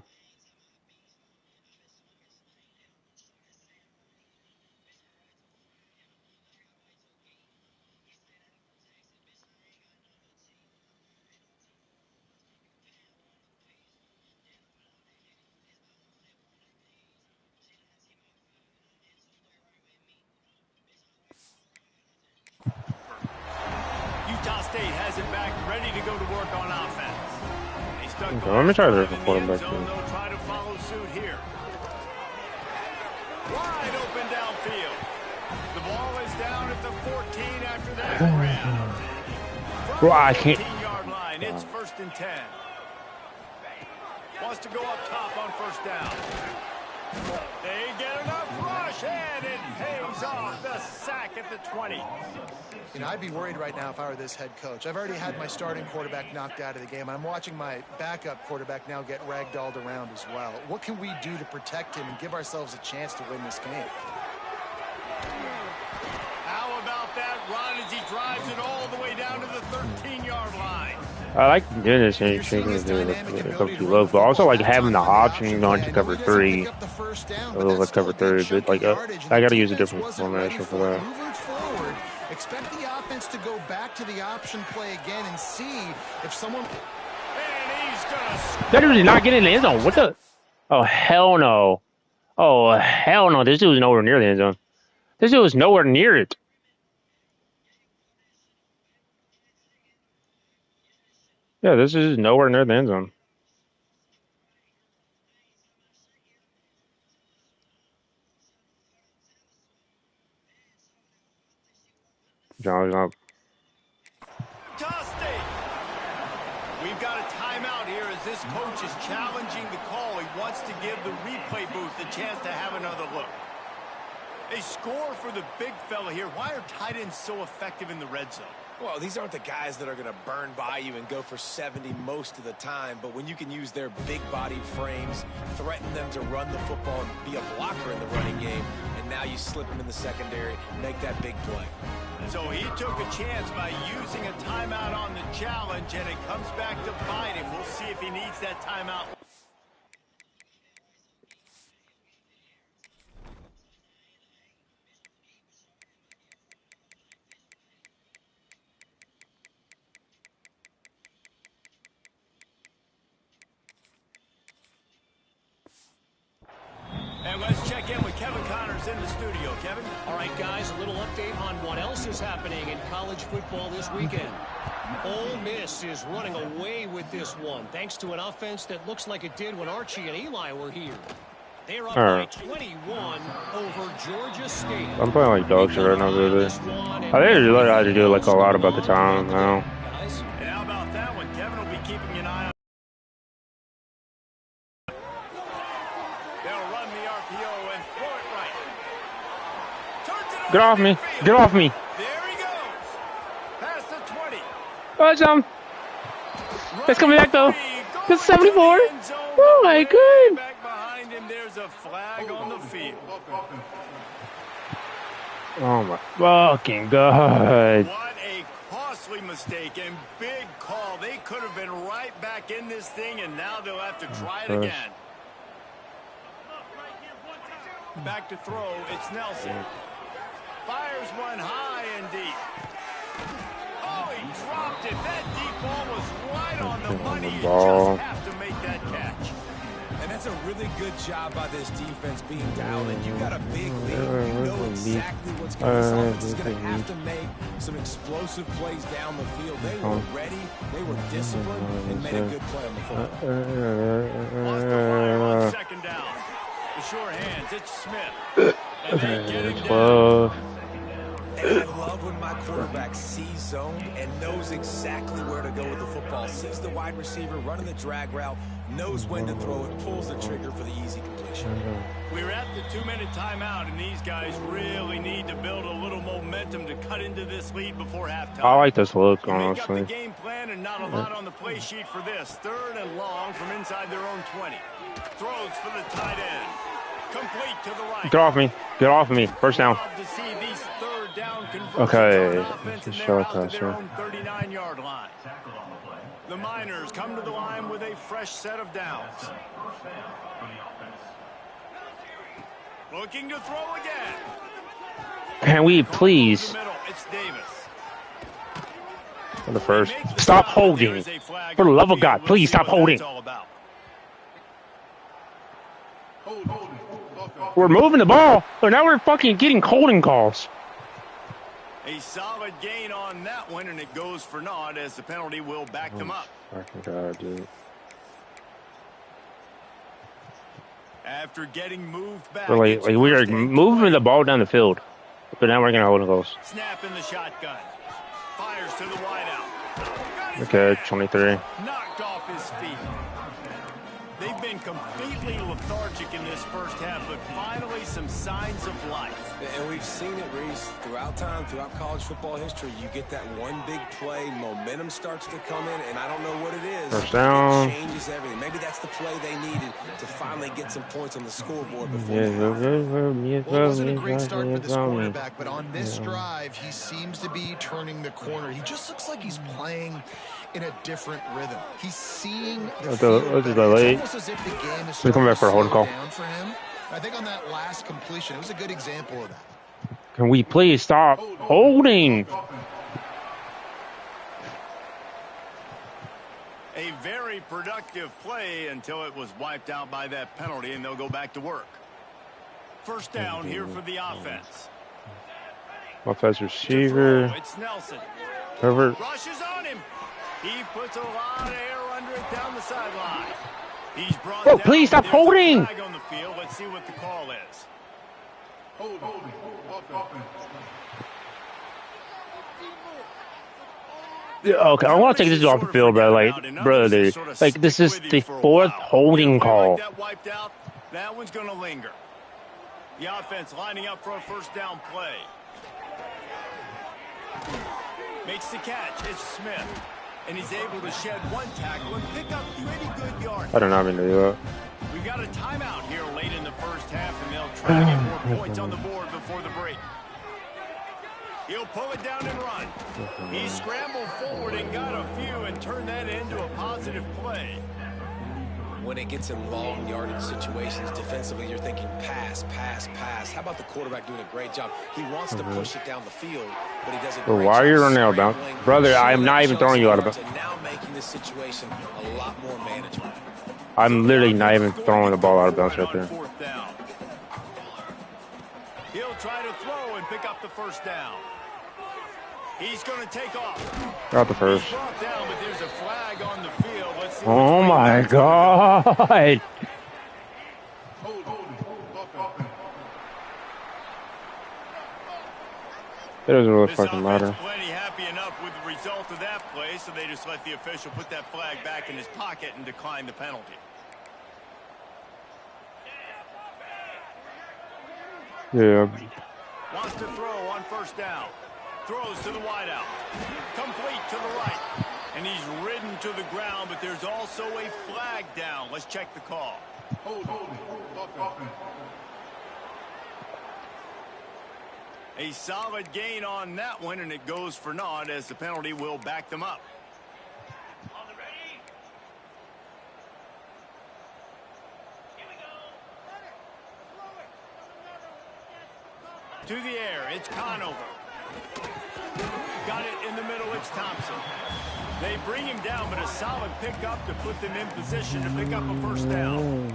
Utah State has it back, ready to go to work on offense. They stuck the Okay, let me last try drive the in the end quarterback zone. here. They'll try to follow suit here. Wide open downfield. The ball is down at the 14 after that grab. Bro, From I the can't. 14-yard line, it's 1st and 10. Wants to go up top on 1st down. They get enough rush, and it pays off the sack at the 20. You know, I'd be worried right now if I were this head coach. I've already had my starting quarterback knocked out of the game. I'm watching my backup quarterback now get ragdolled around as well. What can we do to protect him and give ourselves a chance to win this game? How about that run as he drives it all the way down to the 13-yard line? I like doing this and changing it comes too low, but also like having the option going to cover 3. A little like cover 3, but like I got to use a different formation for that. Moving forward, expect the offense to go back to the option play again and see if someone. And he's gonna. That dude did not get in the end zone. What the? Oh hell no! Oh hell no! This dude was nowhere near the end zone. This dude was nowhere near it. Yeah, this is nowhere near the end zone. John's up. Utah State. We've got a timeout here as this coach is challenging the call. He wants to give the replay booth the chance to have another look. They score for the big fella here. Why are tight ends so effective in the red zone? Well, these aren't the guys that are going to burn by you and go for 70 most of the time, but when you can use their big-bodied frames, threaten them to run the football and be a blocker in the running game, and now you slip them in the secondary, make that big play. So he took a chance by using a timeout on the challenge, and it comes back to bite him. We'll see if he needs that timeout. And let's check in with Kevin Connors in the studio. Kevin? All right, guys, a little update on what else is happening in college football this weekend. Ole Miss is running away with this one, thanks to an offense that looks like it did when Archie and Eli were here. They're up by 21 over Georgia State. I'm playing like dog shit right now, really. I think I had to do like a lot about the time now. And how about that one? Kevin will be keeping an eye on. They'll run the RPO and throw it right. Turns it Get off me! Get off me! There he goes. Past the 20. Touchdown! It's coming back though. It's 74. Oh my god! Back behind him, there's a flag on the field. Oh my fucking god! What a costly mistake and big call. They could have been right back in this thing, and now they'll have to try it again. Back to throw, it's Nelson. Fires one high and deep. Oh, he dropped it. That deep ball was right on the money. You just have to make that catch. And that's a really good job by this defense being dialed in. You got a big lead. You know exactly what's going to happen. This is going to have to make some explosive plays down the field. They were ready, they were disciplined, and made a good play on the football. Lost the fire on 2nd down. The sure hands, it's Smith. And they get him down. And I love when my quarterback sees zone and knows exactly where to go with the football. Sees the wide receiver running the drag route, knows when to throw it, pulls the trigger for the easy completion. We're at the 2-minute timeout, and these guys really need to build a little momentum to cut into this lead before halftime. I like this look, Make up honestly. the game plan and not a lot on the play sheet for this. 3rd and long from inside their own 20. Throws for the tight end. Complete to the right. Get off me! Get off me! First down. Love to see these 3rd down conversions Okay. on offense, and Just they're show out to us their here. own 39-yard line. The Miners come to the line with a fresh set of downs. Looking to throw again. Can we please? It's Davis. For the first. Stop holding. For the love of God, please stop holding. We're moving the ball, but now we're fucking getting holding calls. A solid gain on that one, and it goes for naught as the penalty will back them up. Fucking God, dude. After getting moved back, We are moving the ball down the field, but now we're gonna hold goals. Snap in the shotgun. Fires to the wideout. Okay, 23. Knocked off his feet. They've been completely lethargic in this first half, but finally some signs of life. And we've seen it, Reese, throughout time, throughout college football history. You get that one big play, momentum starts to come in, and I don't know what it is. First down. It changes everything. Maybe that's the play they needed to finally get some points on the scoreboard before. Well, it wasn't a great start for this quarterback, but on this drive, he seems to be turning the corner. He just looks like he's playing in a different rhythm. He's seeing the field better. It's almost as if the game is come back for a holding call. Down for him. I think on that last completion, it was a good example of that. Can we please stop holding? A very productive play until it was wiped out by that penalty, and they'll go back to work. First down here for the offense. Offensive receiver. It's Nelson. Herbert. Rushes on him. He puts a lot of air under it down the sideline. He's brought Oh, down. please stop There's a holding. flag on the field. Let's see what the call is. Okay, I want to take this off the field, bro. Like, brother, like this is the fourth holding call. That wiped out. That one's going to linger. The offense lining up for a first down play. Makes the catch. It's Smith. And he's able to shed one tackle and pick up pretty good yards. I don't know how to do that. We've got a timeout here late in the first half, and they'll try to get more points on the board before the break. He'll pull it down and run. He scrambled forward and got a few and turned that into a positive play. When it gets in long yardage situations, defensively, you're thinking pass, pass, pass. How about the quarterback doing a great job? He wants to push it down the field, but he does a great job. Why are you running out of bounds? Brother, I am not even throwing you out of bounds. Now making this situation a lot more manageable. I'm literally not even throwing the ball out of bounds right there. He'll try to throw and pick up the first down. He's going to take off. Got the first. He's brought down, but there's a flag on the field. Let's see. Oh my God. It doesn't really fucking matter. Plenty happy enough with the result of that play, so they just let the official put that flag back in his pocket and decline the penalty. Yeah. Wants to throw on first down. Throws to the wideout. Complete to the right. And he's ridden to the ground, but there's also a flag down. Let's check the call. A solid gain on that one, and it goes for naught as the penalty will back them up. To the air, it's Conover. Got it in the middle, it's Thompson. They bring him down, but a solid pickup to put them in position to pick up a first down.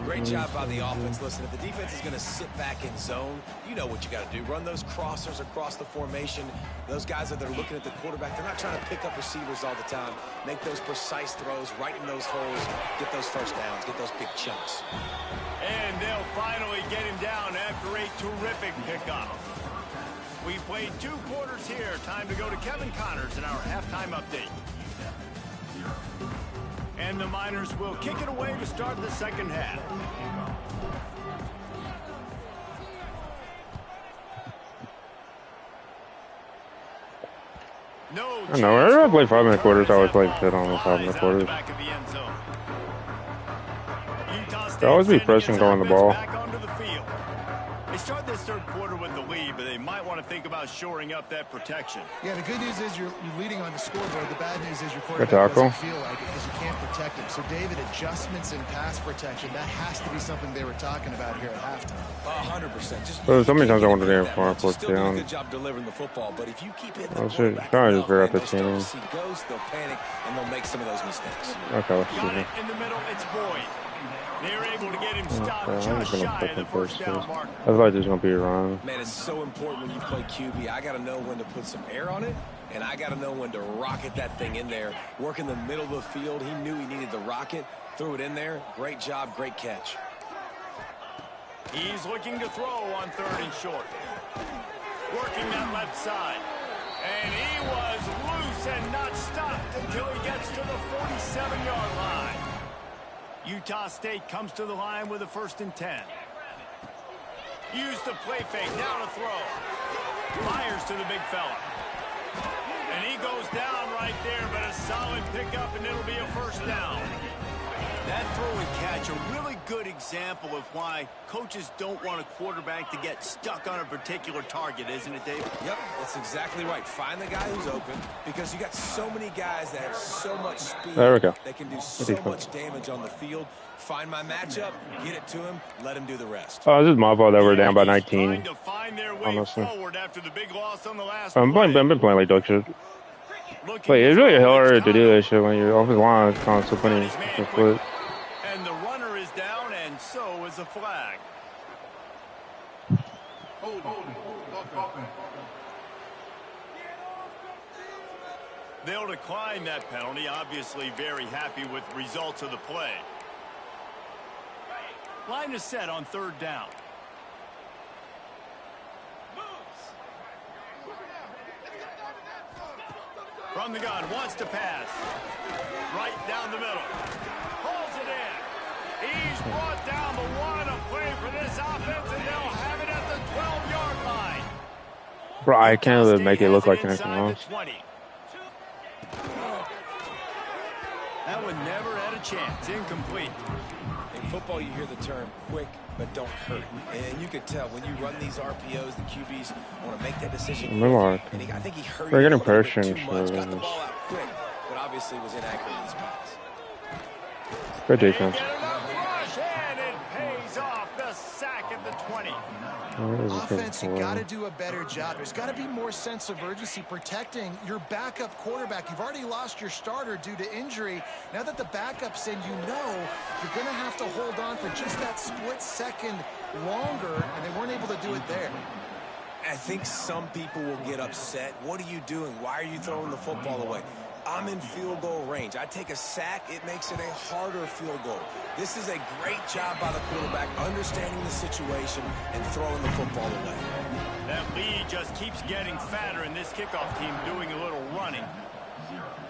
Great job by the offense. Listen, if the defense is going to sit back in zone, you know what you got to do. Run those crossers across the formation. Those guys that are looking at the quarterback, they're not trying to pick up receivers all the time. Make those precise throws, right in those holes, get those first downs, get those big chunks. And they'll finally get him down after a terrific pickup. We played 2 quarters here. Time to go to Kevin Connors in our halftime update. And the Miners will kick it away to start the second half. No, I know. I don't play 5-minute quarters. I always play fit on the 5-minute quarters. They always be pressing going the ball. They started this third quarter with the lead, but they might want to think about shoring up that protection. Yeah, the good news is you're leading on the scoreboard. The bad news is your quarterback doesn't feel like it because you can't protect him. So, David, adjustments in pass protection, that has to be something they were talking about here at halftime. 100%. So many times I wanted to get for a fourth down. down. Good job delivering the football, but if you keep hitting the quarterback, trying to just out the team. They'll see ghosts, they'll panic, and they'll make some of those mistakes. Okay, let's see. In the middle, it's Boyd. They're able to get him stopped just shy of the first down marker. I feel like there's going to be a run. Man, it's so important when you play QB. I got to know when to put some air on it, and I got to know when to rocket that thing in there. Work in the middle of the field. He knew he needed the rocket. Threw it in there. Great job, great catch. He's looking to throw on 3rd and short. Working that left side. And he was loose and not stopped until he gets to the 47-yard line. Utah State comes to the line with a 1st and 10. Use the play fake. Now to throw. Fires to the big fella. And he goes down right there, but a solid pickup, and it'll be a 1st down. That throw and catch, a really good example of why coaches don't want a quarterback to get stuck on a particular target, isn't it, Dave? Yep, that's exactly right. Find the guy who's open, because you got so many guys that have so much speed. There we go. They can do so much damage on the field. Find my matchup, get it to him, let him do the rest. Oh, this is my fault that we're down by 19. Honestly. I've been playing like dog shit. Like, it's really hard to do that shit when your offensive line is constantly putting foot. And the runner is down, and so is the flag. They'll decline that penalty. Obviously very happy with results of the play. Line is set on 3rd down. From the gun, wants to pass. Right down the middle. Pulls it in. He's brought down the one. A play for this offense, and they'll have it at the 12-yard line. Bro, I can't really make it look like anything else. That one never had a chance. Incomplete. In football, you hear the term quick, but don't hurt. And you could tell when you run these RPOs, the QBs want to make that decision. I think he hurried we're getting too pressure. much. Got the ball out quick, but obviously was inaccurate in his pass. Good defense. And it pays off the sack at the 20. Offense, you got to do a better job. There's got to be more sense of urgency protecting your backup quarterback. You've already lost your starter due to injury. Now that the backup's in, you know you're going to have to hold on for just that split second longer, and they weren't able to do it there. I think some people will get upset. What are you doing? Why are you throwing the football away? I'm in field goal range. I take a sack, it makes it a harder field goal. This is a great job by the quarterback, understanding the situation and throwing the football away. That lead just keeps getting fatter, and this kickoff team doing a little running.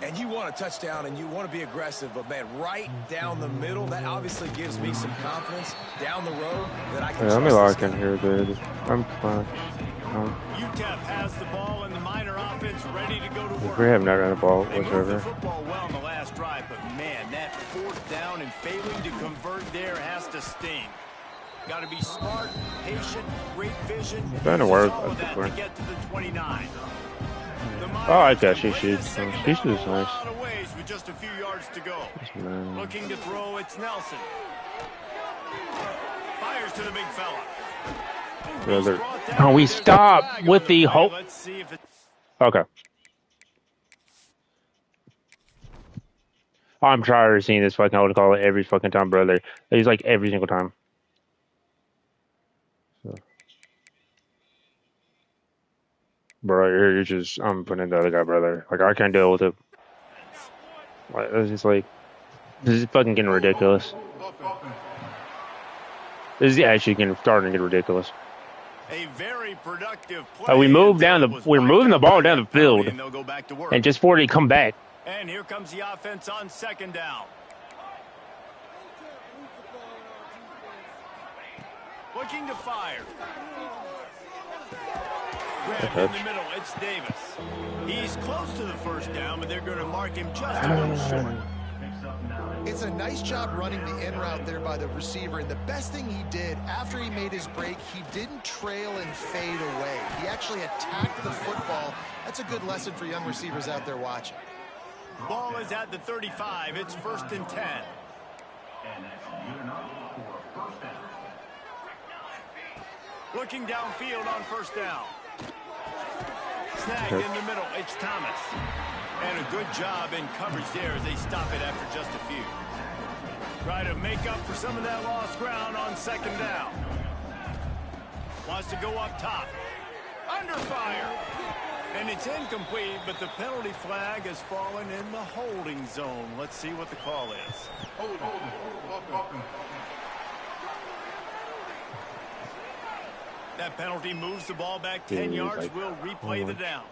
And you want a touchdown, and you want to be aggressive, but, man, right down the middle, that obviously gives me some confidence down the road that I can let me lock in here, dude. I'm fine. UTEP has the ball, and the Miner offense ready to go to work. We have not run the ball They moved the whatsoever. football well in the last drive, but, man, that 4th down and failing to convert there has to sting. Got to be smart, patient, great vision. Trying to work. All of that to get to the 29. Oh, I got she shoots. She shoots nice. With just a few yards to go. Looking to throw, it's Nelson. Fires to the big fella. Brother. Oh, we stop with the hope. Okay. I'm tired of seeing this fucking hold call every fucking time, brother. He's like every single time. So. Bro, you're just, I'm putting in the other guy, brother. Like, I can't deal with it. Like, it's just like, this is fucking getting ridiculous. This is actually starting to get ridiculous. A very productive play. We're moving the ball down the field, and just for it to come back. And here comes the offense on 2nd down. Looking to fire. Grabbed in the middle, it's Davis. He's close to the 1st down, but they're going to mark him just a little short. It's a nice job running the in route there by the receiver, and the best thing he did after he made his break, he didn't trail and fade away. He actually attacked the football. That's a good lesson for young receivers out there watching. Ball is at the 35. It's 1st and 10. Looking downfield on 1st down. Snagged in the middle. It's Thomas. And a good job in coverage there as they stop it after just a few. Try to make up for some of that lost ground on 2nd down. Wants to go up top. Under fire. And it's incomplete, but the penalty flag has fallen in the holding zone. Let's see what the call is. That penalty moves the ball back 10 yards. We'll replay the down.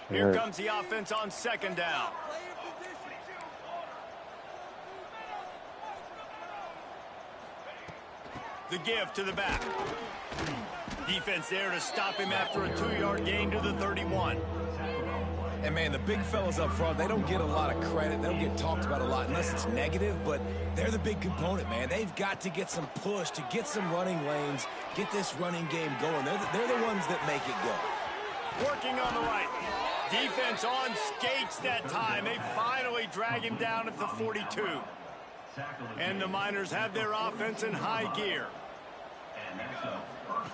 Here comes the offense on 2nd down. The give to the back. Defense there to stop him after a 2-yard gain to the 31. And, man, the big fellas up front, they don't get a lot of credit. They don't get talked about a lot unless it's negative, but they're the big component, man. They've got to get some push, to get some running lanes, get this running game going. They're the ones that make it go. Working on the right. Defense on skates that time. They finally drag him down at the 42. And the Miners have their offense in high gear.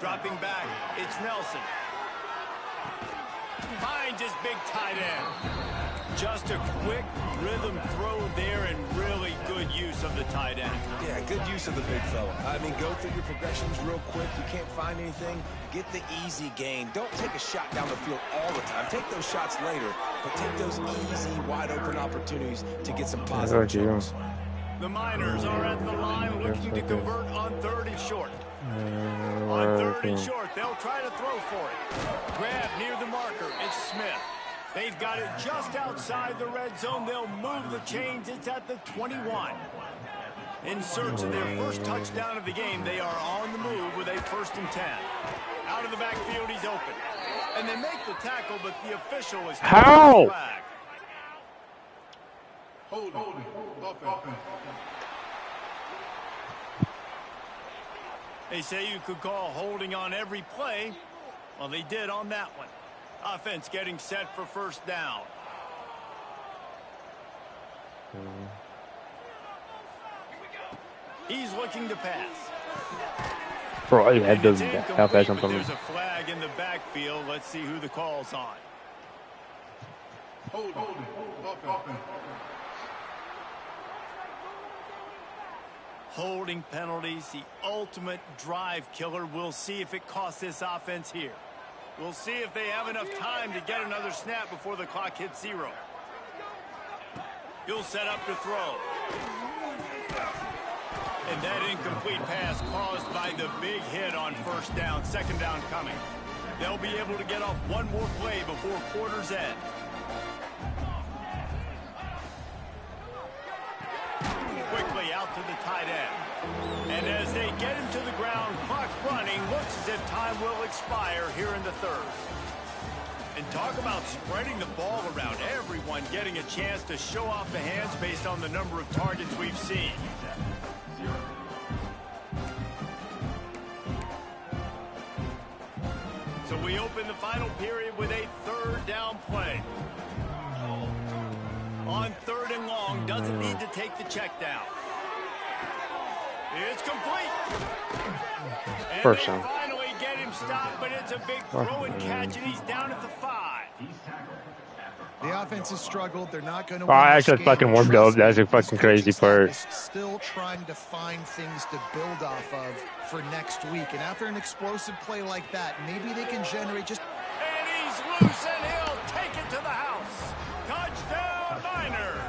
Dropping back, it's Nelson. Finds his big tight end. Just a quick rhythm throw there and really good use of the tight end. Yeah, good use of the big fella. I mean, go through your progressions real quick. You can't find anything, get the easy gain. Don't take a shot down the field all the time. Take those shots later, but take those easy, wide-open opportunities to get some positive jumps. The Miners are at the line looking to convert on 3rd and short. On 3rd and short, they'll try to throw for it. Grab near the marker. It's Smith. They've got it just outside the red zone. They'll move the chains. It's at the 21. In search of their first touchdown of the game, they are on the move with a 1st and 10. Out of the backfield, he's open. And they make the tackle, but the official is... How? Hold. They say you could call holding on every play. Well, they did on that one. Offense getting set for 1st down. He's looking to pass. Bro, I had those how fast I'm There's a flag in the backfield. Let's see who the call's on. Hold. Holding penalties, the ultimate drive killer. We'll see if it costs this offense here. We'll see if they have enough time to get another snap before the clock hits 0. He'll set up to throw. And that incomplete pass caused by the big hit on 1st down, 2nd down coming. They'll be able to get off one more play before quarter's end. Quickly out to the tight end. And as they get him to the ground, clock running, looks as if time will expire here in the 3rd. And talk about spreading the ball around. Everyone getting a chance to show off the hands based on the number of targets we've seen. So we open the final period with a 3rd down play. On 3rd and long, doesn't need to take the check down. It's complete. And First they down. finally get him stopped, but it's a big throw and catch, and he's down at the 5. The offense has struggled. They're not going to Oh, I actually fucking warmed up. That's a fucking crazy part. Still trying to find things to build off of for next week. And after an explosive play like that, maybe they can generate just... And he's loose, and he'll take it to the house. Touchdown, Miners.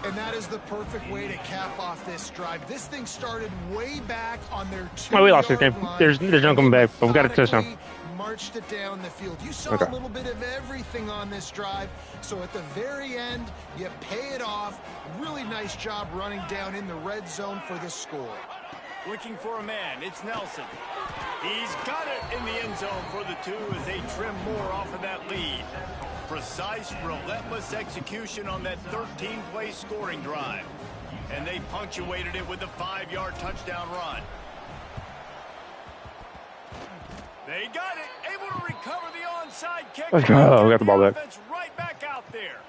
And that is the perfect way to cap off this drive. This thing started way back on their 2-yard Oh, we lost this game. There's no coming back, but we got a touchdown. Marched it down the field. You saw a little bit of everything on this drive. So at the very end, you pay it off. Really nice job running down in the red zone for the score. Looking for a man. It's Nelson. He's got it in the end zone for the 2 as they trim more off of that lead. Precise, relentless execution on that 13-play scoring drive. And they punctuated it with a 5-yard touchdown run. They got it, able to recover the onside kick. Let's go. We got the ball back. Right back out there.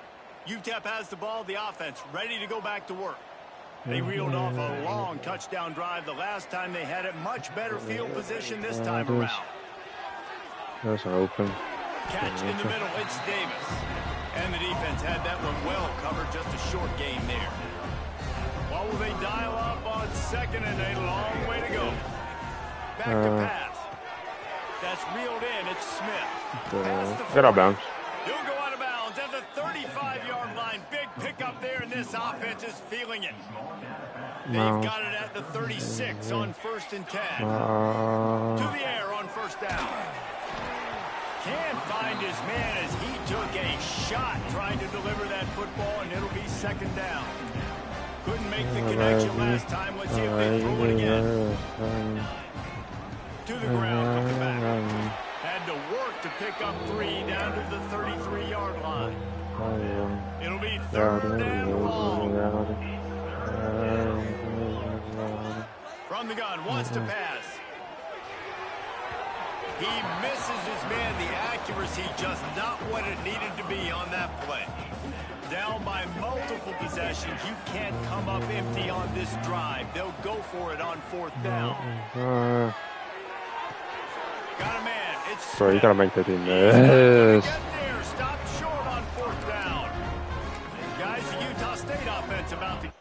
UTEP has the ball, the offense ready to go back to work. They reeled off a long touchdown drive the last time they had it. Much better field position this time around. That's open. Catch in the middle, it's Davis. And the defense had that one well covered, just a short game there. What will they dial up on second and a long way to go? Back to pass. That's reeled in, it's Smith. Get out of bounds. He'll go out of bounds at the 35-yard line. Big pickup there, and this offense is feeling it. They've got it at the 36 on 1st and 10. To the air on 1st down. Can't find his man as he took a shot trying to deliver that football, and it'll be 2nd down. Couldn't make the connection last time. Let's see if they throw it again. To the ground, with the back. Had to work to pick up 3 down to the 33-yard line. It'll be 3rd and long. From the gun, wants to pass. He misses his man. The accuracy just not what it needed to be on that play. Down by multiple possessions. You can't come up empty on this drive. They'll go for it on 4th down. Got a man. It's Smith. Bro, you gotta make that in there. Stop short on 4th down. Guys, the Utah State offense about to...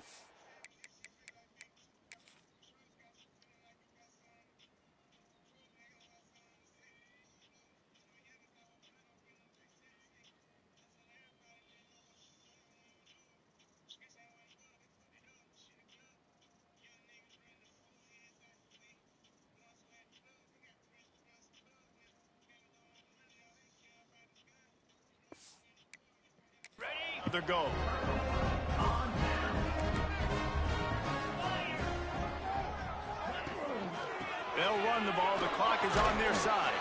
Their goal. They'll run the ball. The clock is on their side.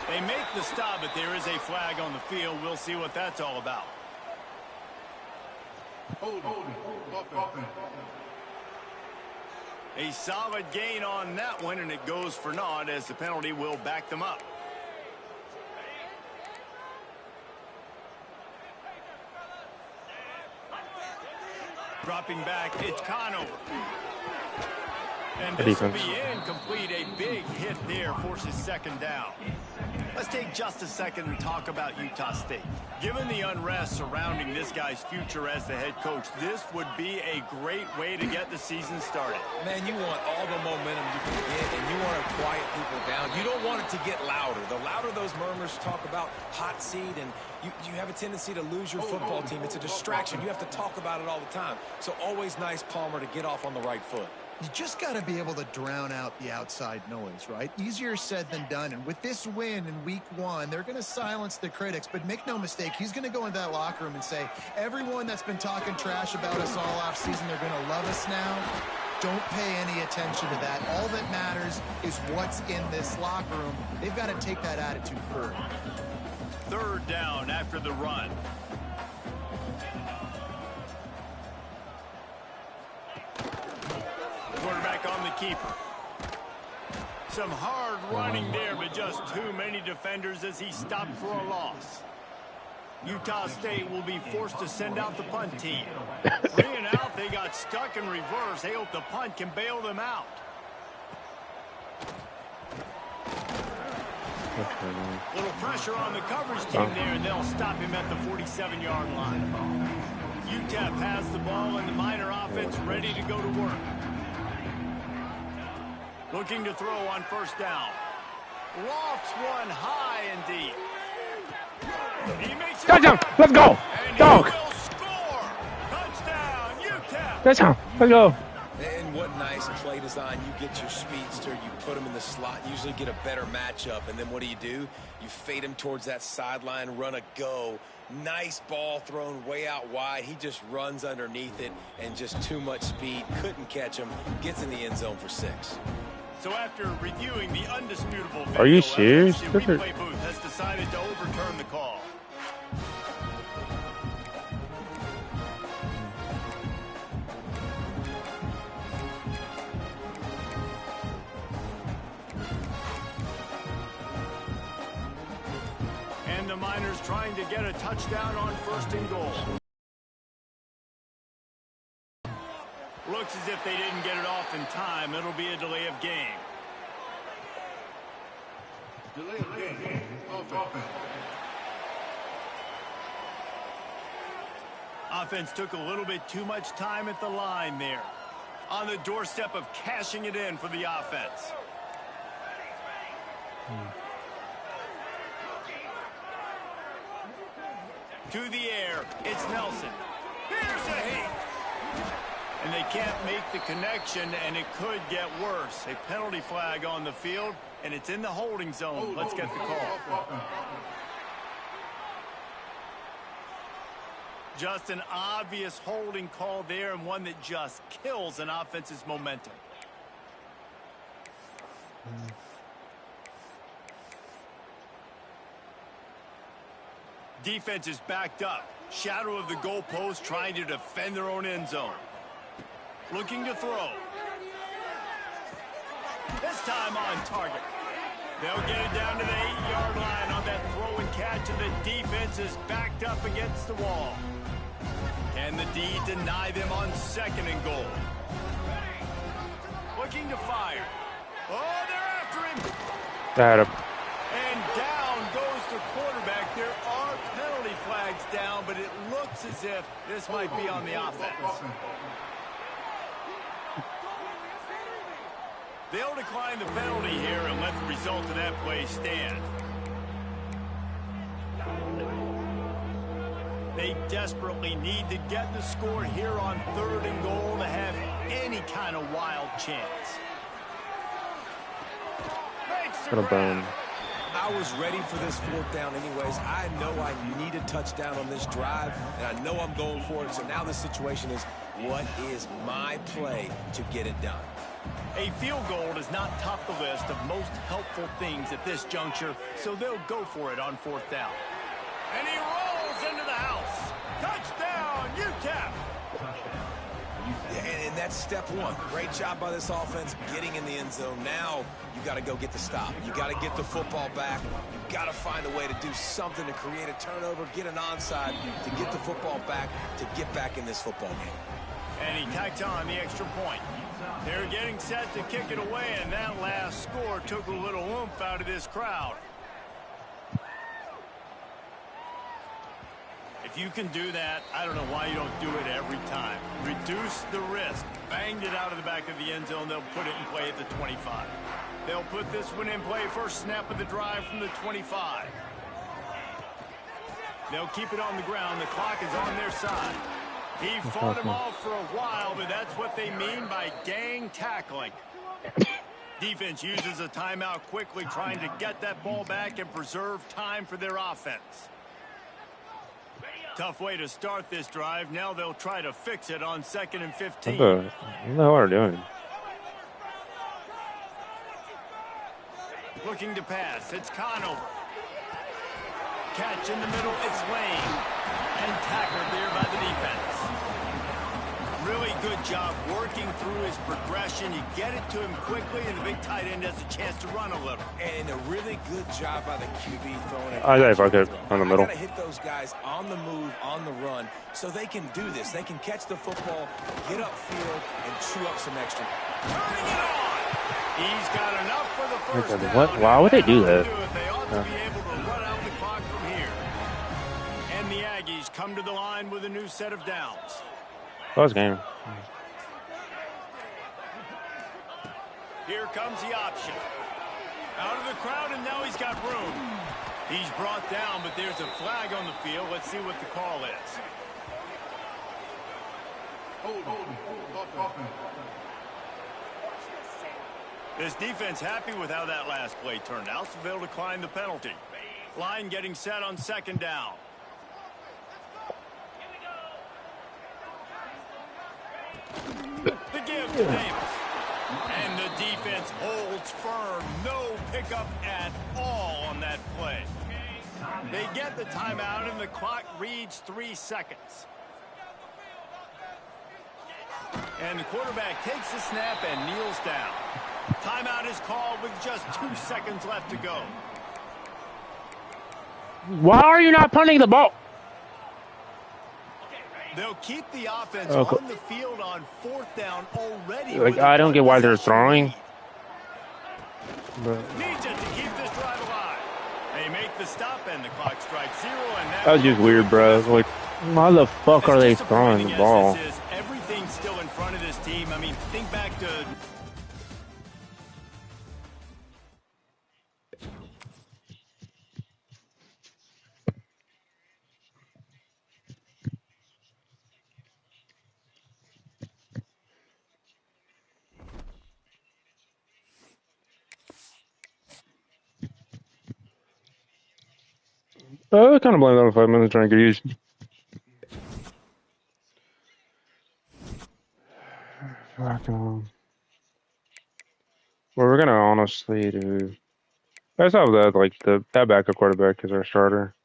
They make the stop, but there is a flag on the field. We'll see what that's all about. A solid gain on that one, and it goes for naught as the penalty will back them up. Dropping back, it's Conover. And this will be incomplete. A big hit there forces 2nd down. Let's take just a second and talk about Utah State. Given the unrest surrounding this guy's future as the head coach, this would be a great way to get the season started. Man, you want all the momentum you can get, and you want to quiet people down. You don't want it to get louder. The louder those murmurs talk about hot seat, and you have a tendency to lose your football team. It's a distraction. You have to talk about it all the time. So always nice, Palmer, to get off on the right foot. You just got to be able to drown out the outside noise, right? Easier said than done. And with this win in week 1, they're going to silence the critics. But make no mistake, he's going to go into that locker room and say, everyone that's been talking trash about us all offseason, they're going to love us now. Don't pay any attention to that. All that matters is what's in this locker room. They've got to take that attitude forward. 3rd down after the run. Quarterback on the keeper. Some hard running there, but just too many defenders as he stopped for a loss. Utah State will be forced to send out the punt team. 3 and out, they got stuck in reverse. They hope the punt can bail them out. Little pressure on the coverage team there, and they'll stop him at the 47-yard line. UTEP has the ball, and the Miner offense ready to go to work. Looking to throw on 1st down. Lofts one high and deep. He makes it. Touchdown! Let's go! Dog! Will score! Touchdown, UTEP! Touchdown! Let's go! And what nice play design. You get your speedster, you put him in the slot, usually get a better matchup, and then what do? You fade him towards that sideline, run a go. Nice ball thrown way out wide. He just runs underneath it, and just too much speed. Couldn't catch him. Gets in the end zone for 6. So after reviewing the undisputed disputable Are you video serious? evidence. The replay booth has decided to overturn the call. And the Miners trying to get a touchdown on 1st and goal. Looks as if they didn't get it off in time. It'll be a delay of game. Delay of game. Offense took a little bit too much time at the line there. On the doorstep of cashing it in for the offense. To the air, it's Nelson. Here's a hit. And they can't make the connection, and it could get worse. A penalty flag on the field, and it's in the holding zone. Let's get the call. Just an obvious holding call there, and one that just kills an offense's momentum. Defense is backed up. Shadow of the goalpost, trying to defend their own end zone. Looking to throw. This time on target. They'll get it down to the 8-yard line on that throw and catch, and the defense is backed up against the wall. Can the D deny them on 2nd and goal? Looking to fire. Oh, they're after him. Got him. And down goes the quarterback. There are penalty flags down, but it looks as if this might be on the offense. They'll decline the penalty here and let the result of that play stand. They desperately need to get the score here on 3rd and goal to have any kind of wild chance. Gonna burn. I was ready for this 4th down anyways. I know I need a touchdown on this drive, and I know I'm going for it. So now the situation is, what is my play to get it done? A field goal does not top the list of most helpful things at this juncture, so they'll go for it on 4th down. And he rolls into the house. Touchdown, UTEP! And that's step one. Great job by this offense getting in the end zone. Now you got to go get the stop. You got to get the football back. You got to find a way to do something to create a turnover, get an onside, to get the football back, to get back in this football game. And he tacks on the extra point. They're getting set to kick it away, and that last score took a little oomph out of this crowd. If you can do that, I don't know why you don't do it every time. Reduce the risk. Banged it out of the back of the end zone. They'll put it in play at the 25. They'll put this one in play first snap of the drive from the 25. They'll keep it on the ground. The clock is on their side. He fought him off for a while, but that's what they mean by gang tackling. Defense uses a timeout quickly, trying to get that ball back and preserve time for their offense. Tough way to start this drive. Now they'll try to fix it on 2nd and 15. What the hell are they doing? Looking to pass. It's Conover. Catch in the middle. It's Lane. And tackled there by the defense. Really good job working through his progression. You get it to him quickly, and the big tight end has a chance to run a little. And a really good job by the QB throwing it. I got it bucket on the middle. Got to hit those guys on the move, on the run, so they can do this. They can catch the football, get upfield, and chew up some extra. Turning it on. He's got enough for the first down. What? Why would they do that? They ought to be able to run out the clock from here. And the Aggies come to the line with a new set of downs. Close game. Here comes the option. Out of the crowd, and now he's got room. He's brought down, but there's a flag on the field. Let's see what the call is. This defense happy with how that last play turned out, so they'll decline the penalty. Line getting set on 2nd down. The give to Davis. And the defense holds firm. No pickup at all on that play. They get the timeout, and the clock reads 3 seconds. And the quarterback takes the snap and kneels down. Timeout is called with just 2 seconds left to go. Why are you not punting the ball? They'll keep the offense on the field on 4th down already. Like, I don't get why they're throwing. But needs it to keep this drive alive. They make the stop and the clock strikes 0. And that was just weird, bro. Like, why the fuck are they throwing the ball? Everything's still in front of this team. I mean, think back to... I kind of blame that on 5 minutes trying to get used. Well, we're gonna honestly do. Let's have that like that backup quarterback as our starter.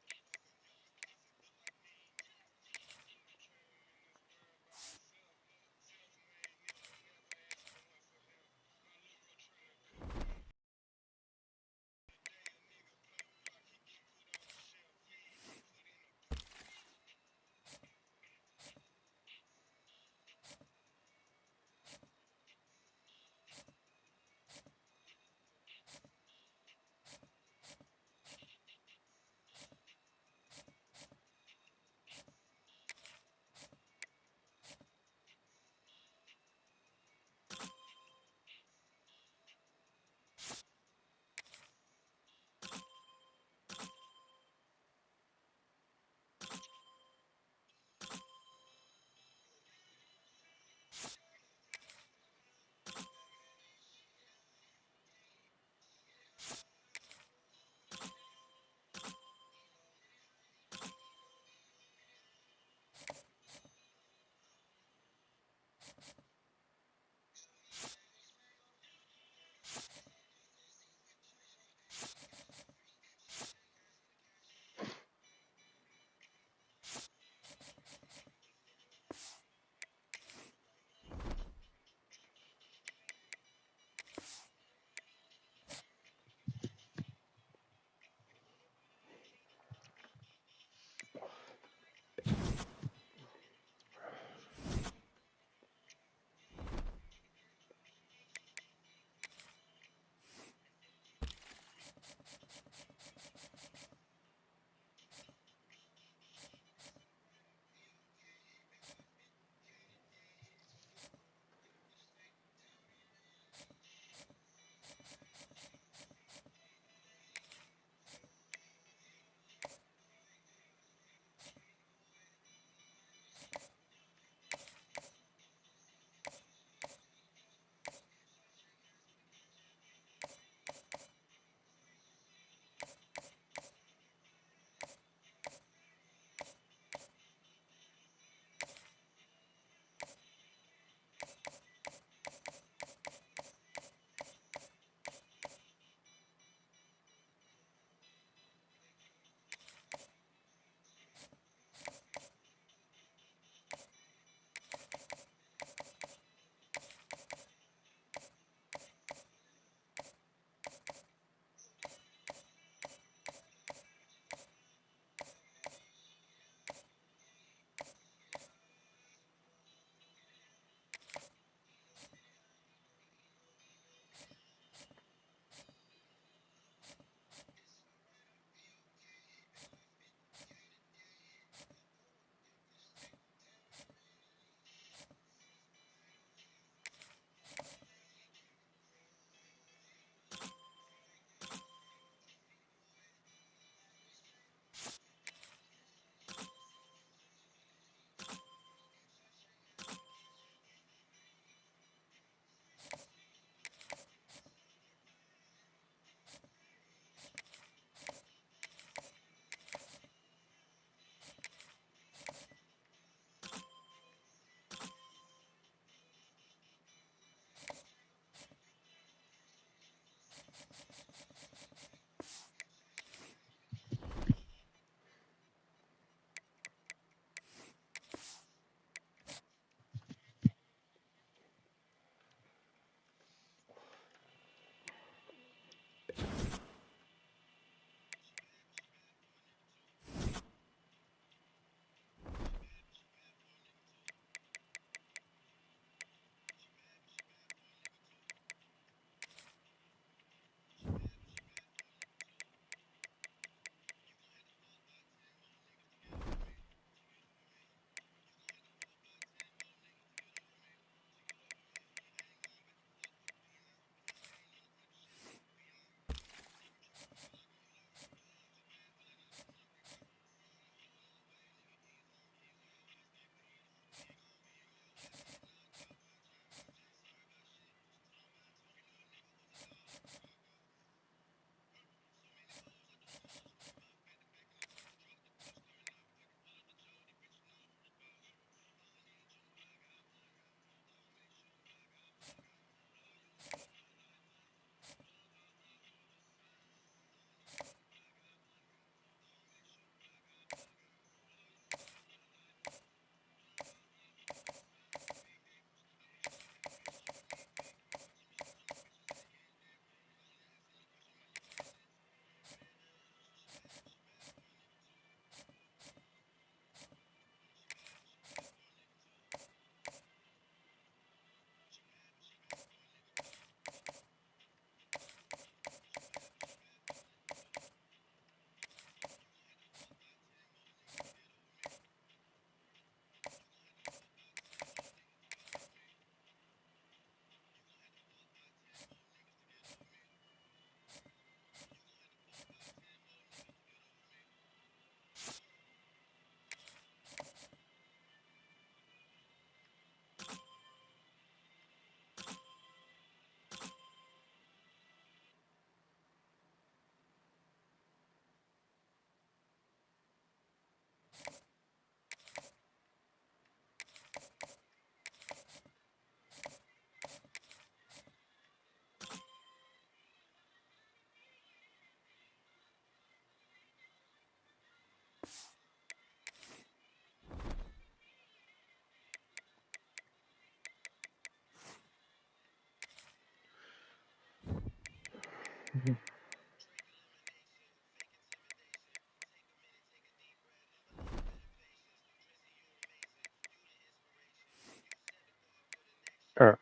All right.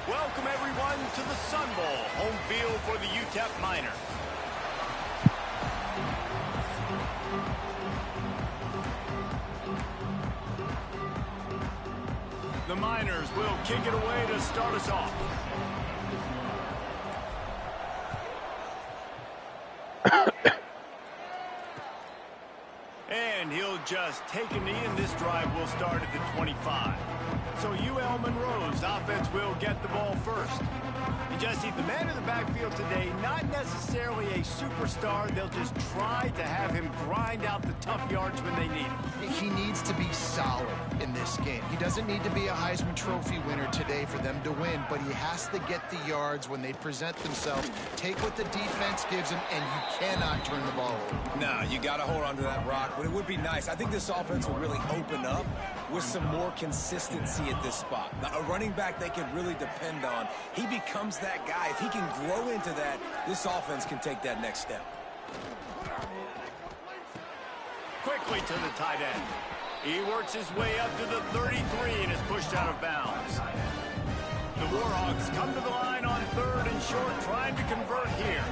Welcome, everyone, to the Sun Bowl, home field for the UTEP Miners. The Miners will kick it away to start us off. And he'll just take a knee, and this drive will start at the 25. So UL Monroe's offense will get the ball first. And Jesse, the man in the backfield today, not necessarily a superstar. They'll just try to have him grind out the tough yards when they need him. He needs to be solid in this game. He doesn't need to be a Heisman Trophy winner today for them to win, but he has to get the yards when they present themselves. Take what the defense gives him, and you cannot turn the ball over. No, you got to hold on to that rock, but it would be nice. I think this offense will really open up with some more consistency at this spot. Now, a running back they can really depend on. He becomes that guy. If he can grow into that, this offense can take that next step. Quickly to the tight end. He works his way up to the 33 and is pushed out of bounds. The Warhawks come to the line on 3rd and short, trying to convert here.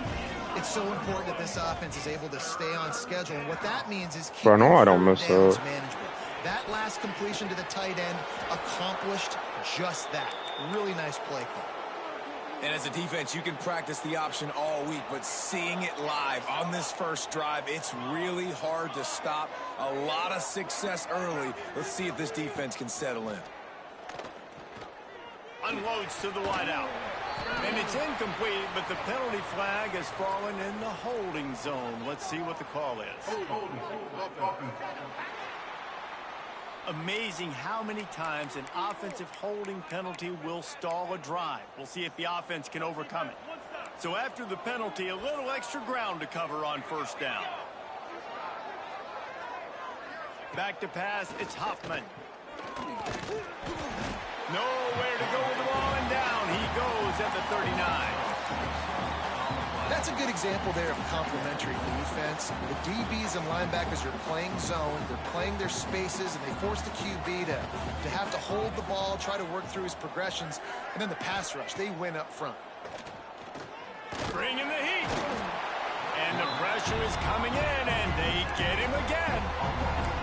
It's so important that this offense is able to stay on schedule, and what that means is Bro, keeping no, I don't third mess downs up. manageable. That last completion to the tight end accomplished just that. Really nice play call. And as a defense, you can practice the option all week, but seeing it live on this first drive, it's really hard to stop. A lot of success early. Let's see if this defense can settle in. Unloads to the wideout. And it's incomplete, but the penalty flag has fallen in the holding zone. Let's see what the call is. Amazing how many times an offensive holding penalty will stall a drive. We'll see if the offense can overcome it. So after the penalty, a little extra ground to cover on 1st down. Back to pass, it's Huffman. Nowhere to go with the ball, and down he goes at the 39. That's a good example there of complementary defense. The DBs and linebackers are playing zone, they're playing their spaces, and they force the QB to have to hold the ball, try to work through his progressions, and then the pass rush, they win up front. Bringing the heat. And the pressure is coming in, and they get him again.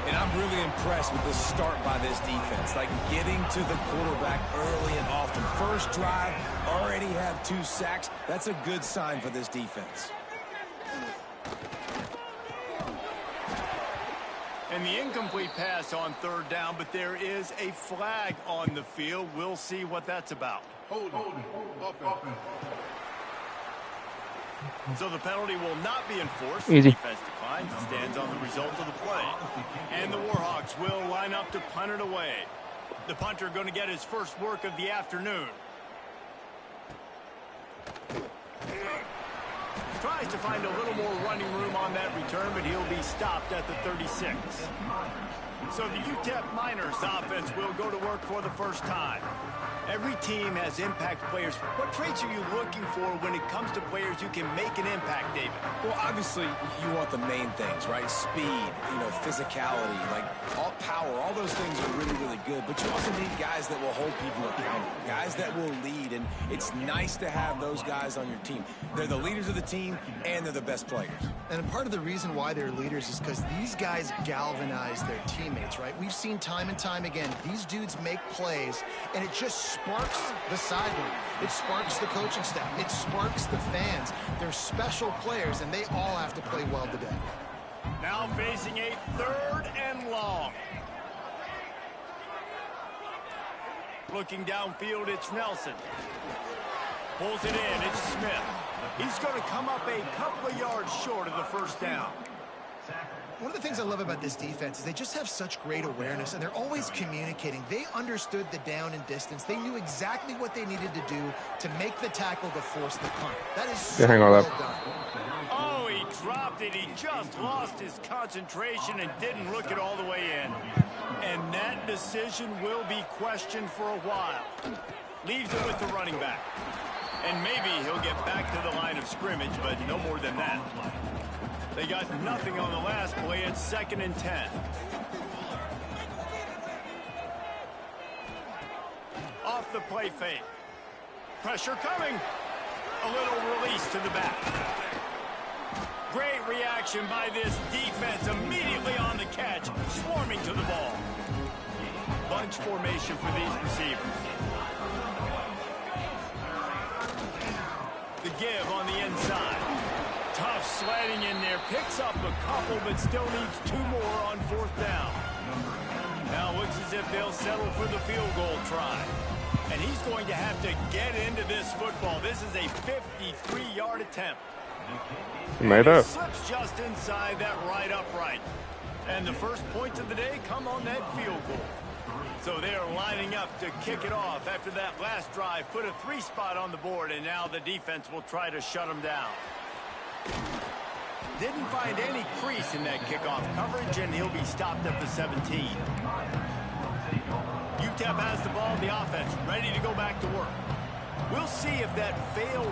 And I'm really impressed with the start by this defense, like getting to the quarterback early and often. First drive, already have 2 sacks. That's a good sign for this defense. And the incomplete pass on 3rd down, but there is a flag on the field. We'll see what that's about. So the penalty will not be enforced. Easy. The defense declines and stands on the result of the play. And the Warhawks will line up to punt it away. The punter going to get his first work of the afternoon. Tries to find a little more running room on that return, but he'll be stopped at the 36. So the UTEP Miners offense will go to work for the first time. Every team has impact players. What traits are you looking for when it comes to players who can make an impact, David? Well, obviously, you want the main things, right? Speed, physicality, like all power, all those things are really, really good. But you also need guys that will hold people accountable, guys that will lead. And it's nice to have those guys on your team. They're the leaders of the team, and they're the best players. And part of the reason why they're leaders is because these guys galvanize their teammates, right? We've seen time and time again, these dudes make plays, and it just sparks the sideline. It sparks the coaching staff. It sparks the fans. They're special players, and they all have to play well today. Now facing a 3rd and long. Looking downfield, it's Nelson. Pulls it in, it's Smith. He's going to come up a couple of yards short of the 1st down. One of the things I love about this defense is they just have such great awareness, and they're always communicating. They understood the down and distance. They knew exactly what they needed to do to make the tackle to force the punt. That is so well done. Oh, he dropped it. He just lost his concentration and didn't look it all the way in. And that decision will be questioned for a while. Leaves it with the running back. And maybe he'll get back to the line of scrimmage, but no more than that. They got nothing on the last play. It's 2nd and 10. Off the play fake. Pressure coming. A little release to the back. Great reaction by this defense. Immediately on the catch. Swarming to the ball. Bunch formation for these receivers. The give on the inside. Tough sledding in there. Picks up a couple, but still needs 2 more on 4th down. Now looks as if they'll settle for the field goal try. And he's going to have to get into this football. This is a 53-yard attempt. Made up. Slips just inside that right upright. And the first points of the day come on that field goal. So they are lining up to kick it off after that last drive. Put a 3 spot on the board, and now the defense will try to shut them down. Didn't find any crease in that kickoff coverage, and he'll be stopped at the 17. UTEP has the ball in the offense, ready to go back to work. We'll see if that failed